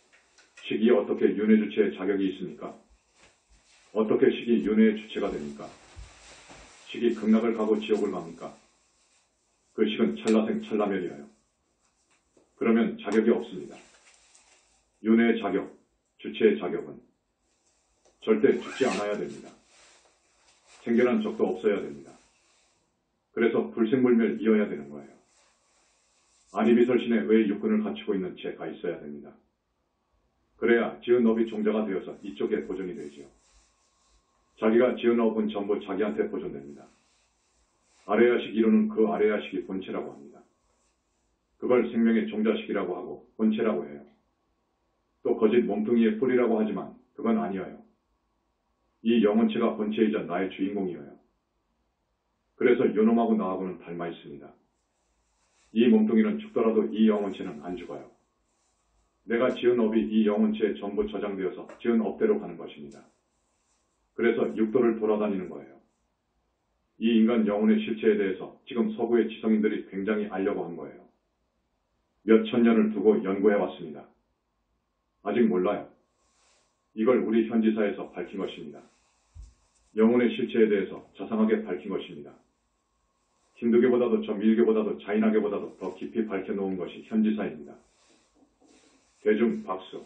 식이 어떻게 윤회 주체의 자격이 있습니까? 어떻게 식이 윤회의 주체가 됩니까? 식이 극락을 가고 지옥을 갑니까? 그 식은 찰나생 찰나멸이에요. 그러면 자격이 없습니다. 윤회의 자격, 주체의 자격은 절대 죽지 않아야 됩니다. 생겨난 적도 없어야 됩니다. 그래서 불생불멸이어야 되는 거예요. 아니비설신에 왜 육근을 갖추고 있는 채가 있어야 됩니다. 그래야 지은 업이 종자가 되어서 이쪽에 보존이 되지요. 자기가 지은 업은 전부 자기한테 보존됩니다. 아레야식 이론은 그 아레야식이 본체라고 합니다. 그걸 생명의 종자식이라고 하고 본체라고 해요. 또 거짓 몸뚱이의 뿌리라고 하지만 그건 아니에요. 이 영혼체가 본체이자 나의 주인공이에요. 그래서 요놈하고 나하고는 닮아 있습니다. 이 몸뚱이는 죽더라도 이 영혼체는 안 죽어요. 내가 지은 업이 이 영혼체에 전부 저장되어서 지은 업대로 가는 것입니다. 그래서 육도를 돌아다니는 거예요. 이 인간 영혼의 실체에 대해서 지금 서구의 지성인들이 굉장히 알려고 한 거예요. 몇 천 년을 두고 연구해왔습니다. 아직 몰라요. 이걸 우리 현지사에서 밝힌 것입니다. 영혼의 실체에 대해서 자상하게 밝힌 것입니다. 힌두교보다도 저 밀교보다도 자인학교보다도 더 깊이 밝혀놓은 것이 현지사입니다. 대중 박수.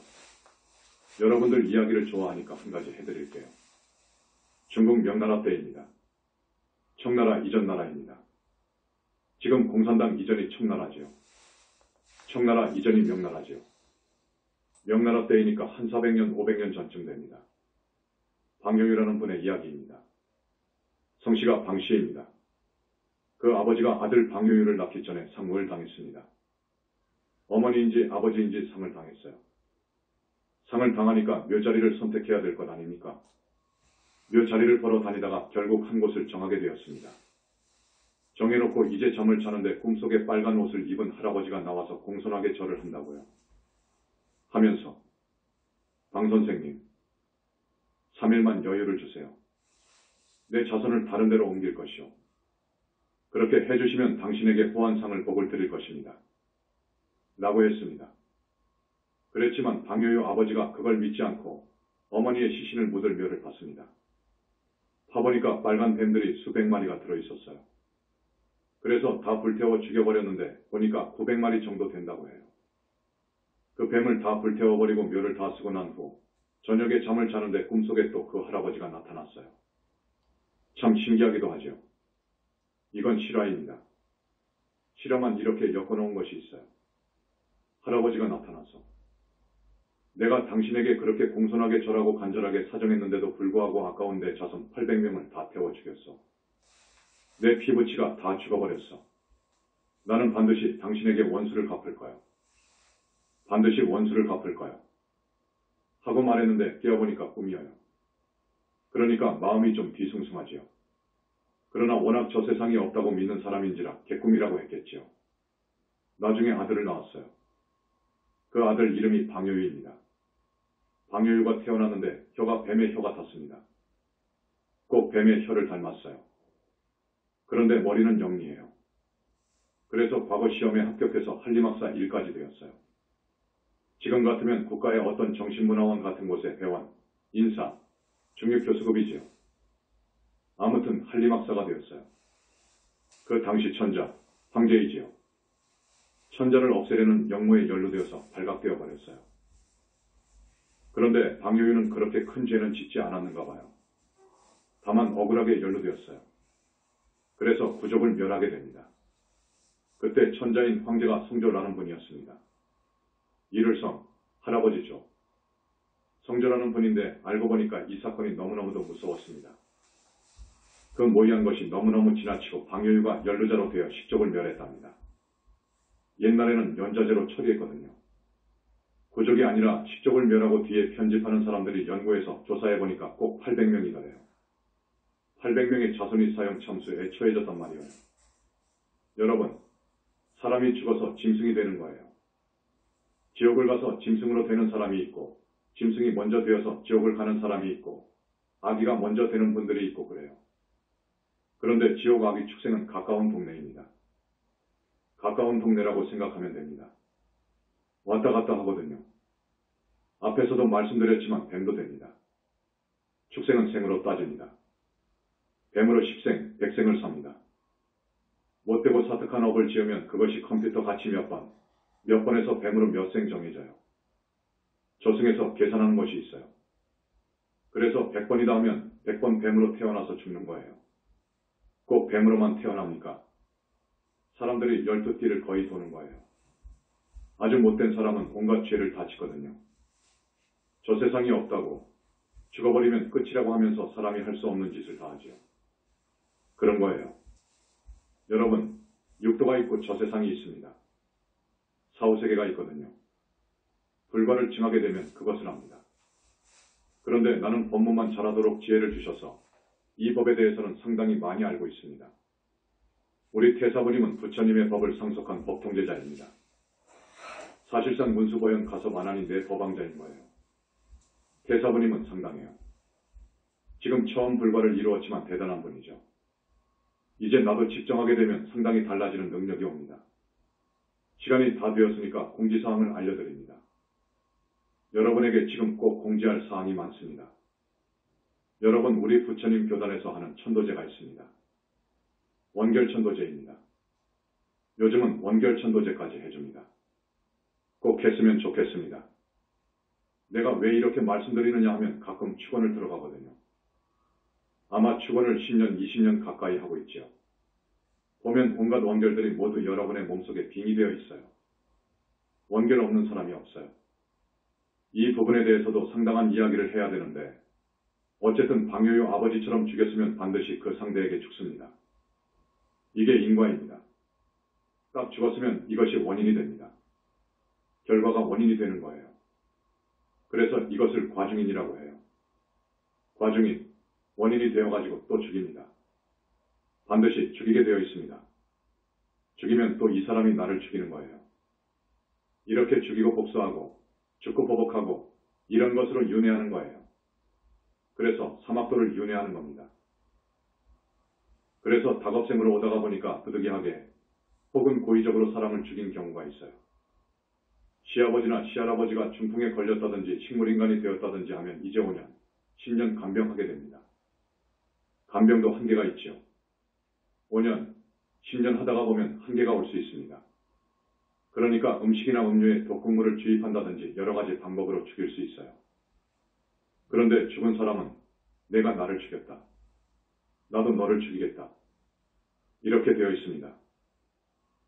여러분들 이야기를 좋아하니까 한 가지 해드릴게요. 중국 명나라 때입니다. 청나라 이전 나라입니다. 지금 공산당 이전이 청나라지요. 청나라 이전이 명나라지요. 명나라 때이니까 한 400년, 500년 전쯤 됩니다. 방효유라는 분의 이야기입니다. 성씨가 방씨입니다. 그 아버지가 아들 방효유를 낳기 전에 상무를 당했습니다. 어머니인지 아버지인지 상을 당했어요. 상을 당하니까 묘자리를 선택해야 될 것 아닙니까? 묘자리를 보러 다니다가 결국 한 곳을 정하게 되었습니다. 정해놓고 이제 잠을 자는데 꿈속에 빨간 옷을 입은 할아버지가 나와서 공손하게 절을 한다고요. 하면서 방 선생님, 3일만 여유를 주세요. 내 자손을 다른 데로 옮길 것이오. 그렇게 해주시면 당신에게 호환상을 복을 드릴 것입니다. 라고 했습니다. 그랬지만 방효유 아버지가 그걸 믿지 않고 어머니의 시신을 묻을 묘를 봤습니다. 파보니까 빨간 뱀들이 수백 마리가 들어있었어요. 그래서 다 불태워 죽여버렸는데 보니까 900마리 정도 된다고 해요. 그 뱀을 다 불태워버리고 묘를 다 쓰고 난 후 저녁에 잠을 자는데 꿈속에 또 그 할아버지가 나타났어요. 참 신기하기도 하죠. 이건 실화입니다. 실화만 이렇게 엮어놓은 것이 있어요. 할아버지가 나타나서 내가 당신에게 그렇게 공손하게 절하고 간절하게 사정했는데도 불구하고 아까운 내 자손 800명을 다 태워 죽였어. 내 피부치가 다 죽어버렸어. 나는 반드시 당신에게 원수를 갚을 거야. 반드시 원수를 갚을 거야. 하고 말했는데 깨어보니까 꿈이에요. 그러니까 마음이 좀 뒤숭숭하지요. 그러나 워낙 저 세상이 없다고 믿는 사람인지라 개꿈이라고 했겠지요. 나중에 아들을 낳았어요. 그 아들 이름이 방효유입니다. 방효유가 태어났는데 혀가 뱀의 혀 같았습니다. 꼭 뱀의 혀를 닮았어요. 그런데 머리는 영리해요. 그래서 과거 시험에 합격해서 한림학사 1까지 되었어요. 지금 같으면 국가의 어떤 정신문화원 같은 곳에 회원, 인사, 중립교수급이지요. 아무튼 한림학사가 되었어요. 그 당시 천자, 황제이지요. 천자를 없애려는 역모에 연루되어서 발각되어 버렸어요. 그런데 방요유는 그렇게 큰 죄는 짓지 않았는가 봐요. 다만 억울하게 연루되었어요. 그래서 구족을 멸하게 됩니다. 그때 천자인 황제가 성조라는 분이었습니다. 이를성 할아버지죠. 성조라는 분인데 알고 보니까 이 사건이 너무너무도 무서웠습니다. 그 모의한 것이 너무너무 지나치고 방요유가 연루자로 되어 식족을 멸했답니다. 옛날에는 연좌제로 처리했거든요. 구족이 아니라 식족을 멸하고 뒤에 편집하는 사람들이 연구해서 조사해보니까 꼭 800명이더래요. 800명의 자손이 사형 참수에 처해졌단 말이에요. 여러분, 사람이 죽어서 짐승이 되는 거예요. 지옥을 가서 짐승으로 되는 사람이 있고, 짐승이 먼저 되어서 지옥을 가는 사람이 있고, 아기가 먼저 되는 분들이 있고 그래요. 그런데 지옥 아기 축생은 가까운 동네입니다. 가까운 동네라고 생각하면 됩니다. 왔다 갔다 하거든요. 앞에서도 말씀드렸지만 뱀도 됩니다. 축생은 생으로 따집니다. 뱀으로 10생, 100생을 삽니다. 못되고 사특한 업을 지으면 그것이 컴퓨터 가치 몇 번에서 뱀으로 몇 생 정해져요. 저승에서 계산하는 것이 있어요. 그래서 100번이다 하면 100번 뱀으로 태어나서 죽는 거예요. 꼭 뱀으로만 태어납니까? 사람들이 12띠를 거의 도는 거예요. 아주 못된 사람은 온갖 죄를 다 짓거든요. 저 세상이 없다고 죽어버리면 끝이라고 하면서 사람이 할 수 없는 짓을 다 하지요. 그런 거예요. 여러분, 육도가 있고 저 세상이 있습니다. 사후세계가 있거든요. 불과를 증하게 되면 그것을 합니다. 그런데 나는 법문만 잘하도록 지혜를 주셔서 이 법에 대해서는 상당히 많이 알고 있습니다. 우리 태사부님은 부처님의 법을 상속한 법통제자입니다. 사실상 문수보현 가섭안하니 내 법왕자인 거예요. 태사부님은 상당해요. 지금 처음 불과를 이루었지만 대단한 분이죠. 이제 나도 집정하게 되면 상당히 달라지는 능력이 옵니다. 시간이 다 되었으니까 공지사항을 알려드립니다. 여러분에게 지금 꼭 공지할 사항이 많습니다. 여러분, 우리 부처님 교단에서 하는 천도제가 있습니다. 원결천도제입니다. 요즘은 원결천도제까지 해줍니다. 꼭 했으면 좋겠습니다. 내가 왜 이렇게 말씀드리느냐 하면 가끔 축원을 들어가거든요. 아마 축원을 10년, 20년 가까이 하고 있지요. 보면 온갖 원결들이 모두 여러분의 몸속에 빙이 되어 있어요. 원결 없는 사람이 없어요. 이 부분에 대해서도 상당한 이야기를 해야 되는데 어쨌든 방요유 아버지처럼 죽였으면 반드시 그 상대에게 죽습니다. 이게 인과입니다. 딱 죽었으면 이것이 원인이 됩니다. 결과가 원인이 되는 거예요. 그래서 이것을 과중인이라고 해요. 과중인, 원인이 되어가지고 또 죽입니다. 반드시 죽이게 되어 있습니다. 죽이면 또 이 사람이 나를 죽이는 거예요. 이렇게 죽이고 복수하고 죽고 보복하고 이런 것으로 윤회하는 거예요. 그래서 사막도를 윤회하는 겁니다. 그래서 닭업생으로 오다가 보니까 부득이하게 혹은 고의적으로 사람을 죽인 경우가 있어요. 시아버지나 시할아버지가 중풍에 걸렸다든지 식물인간이 되었다든지 하면 이제 5년, 10년 간병하게 됩니다. 간병도 한계가 있죠. 5년, 10년 하다가 보면 한계가 올 수 있습니다. 그러니까 음식이나 음료에 독극물을 주입한다든지 여러 가지 방법으로 죽일 수 있어요. 그런데 죽은 사람은 내가 나를 죽였다. 나도 너를 죽이겠다. 이렇게 되어 있습니다.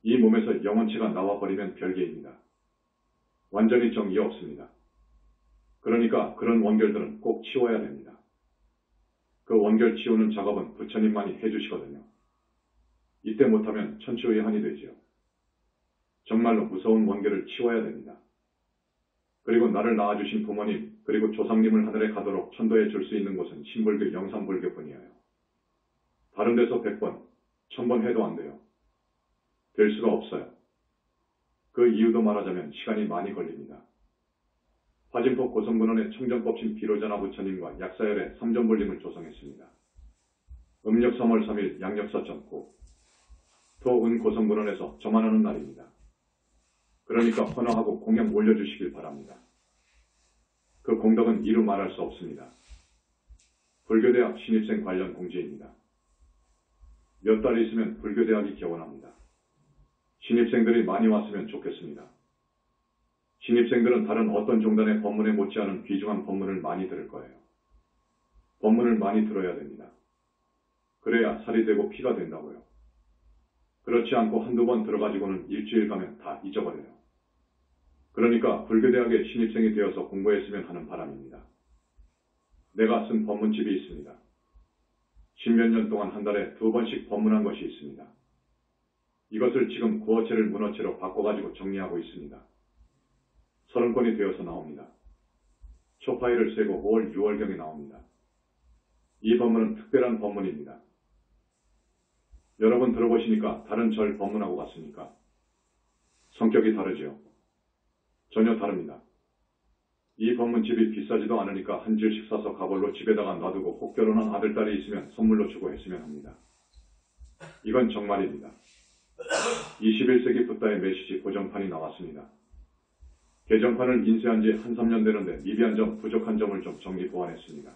이 몸에서 영혼체가 나와버리면 별개입니다. 완전히 정이 없습니다. 그러니까 그런 원결들은 꼭 치워야 됩니다. 그 원결 치우는 작업은 부처님만이 해주시거든요. 이때 못하면 천추의한이 되지요. 정말로 무서운 원결을 치워야 됩니다. 그리고 나를 낳아주신 부모님 그리고 조상님을 하늘에 가도록 천도해 줄 수 있는 곳은 신불교 영산불교뿐이에요. 다른 데서 100번, 1000번 해도 안 돼요. 될 수가 없어요. 그 이유도 말하자면 시간이 많이 걸립니다. 화진포 고성근원의 청정법신 비로자나 부처님과 약사열의 삼전불림을 조성했습니다. 음력 3월 3일 양력사점고 토은 고성분원에서 저만하는 날입니다. 그러니까 헌화하고 공양 올려주시길 바랍니다. 그 공덕은 이루 말할 수 없습니다. 불교대학 신입생 관련 공지입니다. 몇 달 있으면 불교대학이 개원합니다. 신입생들이 많이 왔으면 좋겠습니다. 신입생들은 다른 어떤 종단의 법문에 못지않은 귀중한 법문을 많이 들을 거예요. 법문을 많이 들어야 됩니다. 그래야 살이 되고 피가 된다고요. 그렇지 않고 한두 번 들어가지고는 일주일 가면 다 잊어버려요. 그러니까 불교대학의 신입생이 되어서 공부했으면 하는 바람입니다. 내가 쓴 법문집이 있습니다. 십몇 년 동안 한 달에 2번씩 법문한 것이 있습니다. 이것을 지금 구어체를 문어체로 바꿔가지고 정리하고 있습니다. 30권이 되어서 나옵니다. 초파일을 세고 5월, 6월경에 나옵니다. 이 법문은 특별한 법문입니다. 여러분 들어보시니까 다른 절 법문하고 같습니까? 성격이 다르지요? 전혀 다릅니다. 이 법문집이 비싸지도 않으니까 한 질씩 사서 가벌로 집에다가 놔두고 혹 결혼한 아들딸이 있으면 선물로 주고 했으면 합니다. 이건 정말입니다. 21세기 붓다의 메시지 고정판이 나왔습니다. 개정판을 인쇄한 지 한 3년 되는데 미비한 점, 부족한 점을 좀 정리 보완했습니다.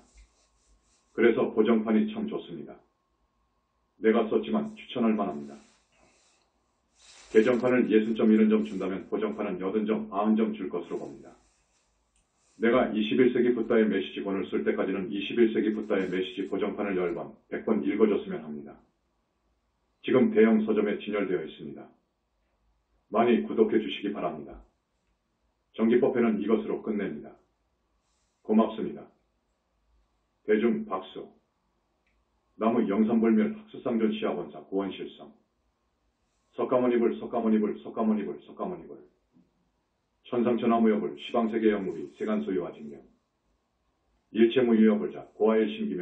그래서 고정판이 참 좋습니다. 내가 썼지만 추천할 만합니다. 개정판을 60점, 70점 준다면 고정판은 80점, 90점 줄 것으로 봅니다. 내가 21세기 붓다의 메시지 권을 쓸 때까지는 21세기 붓다의 메시지 고정판을 10번, 100번 읽어줬으면 합니다. 지금 대형 서점에 진열되어 있습니다. 많이 구독해 주시기 바랍니다. 정기법회는 이것으로 끝냅니다. 고맙습니다. 대중 박수. 나무 영산불멸 학수상전 시아본사 구원실성. 석가모니불 석가모니불 석가모니불 석가모니불. 천상천하무여불 시방세계영무비 세간소유와 징명. 일체무유여불자 고아의 신기명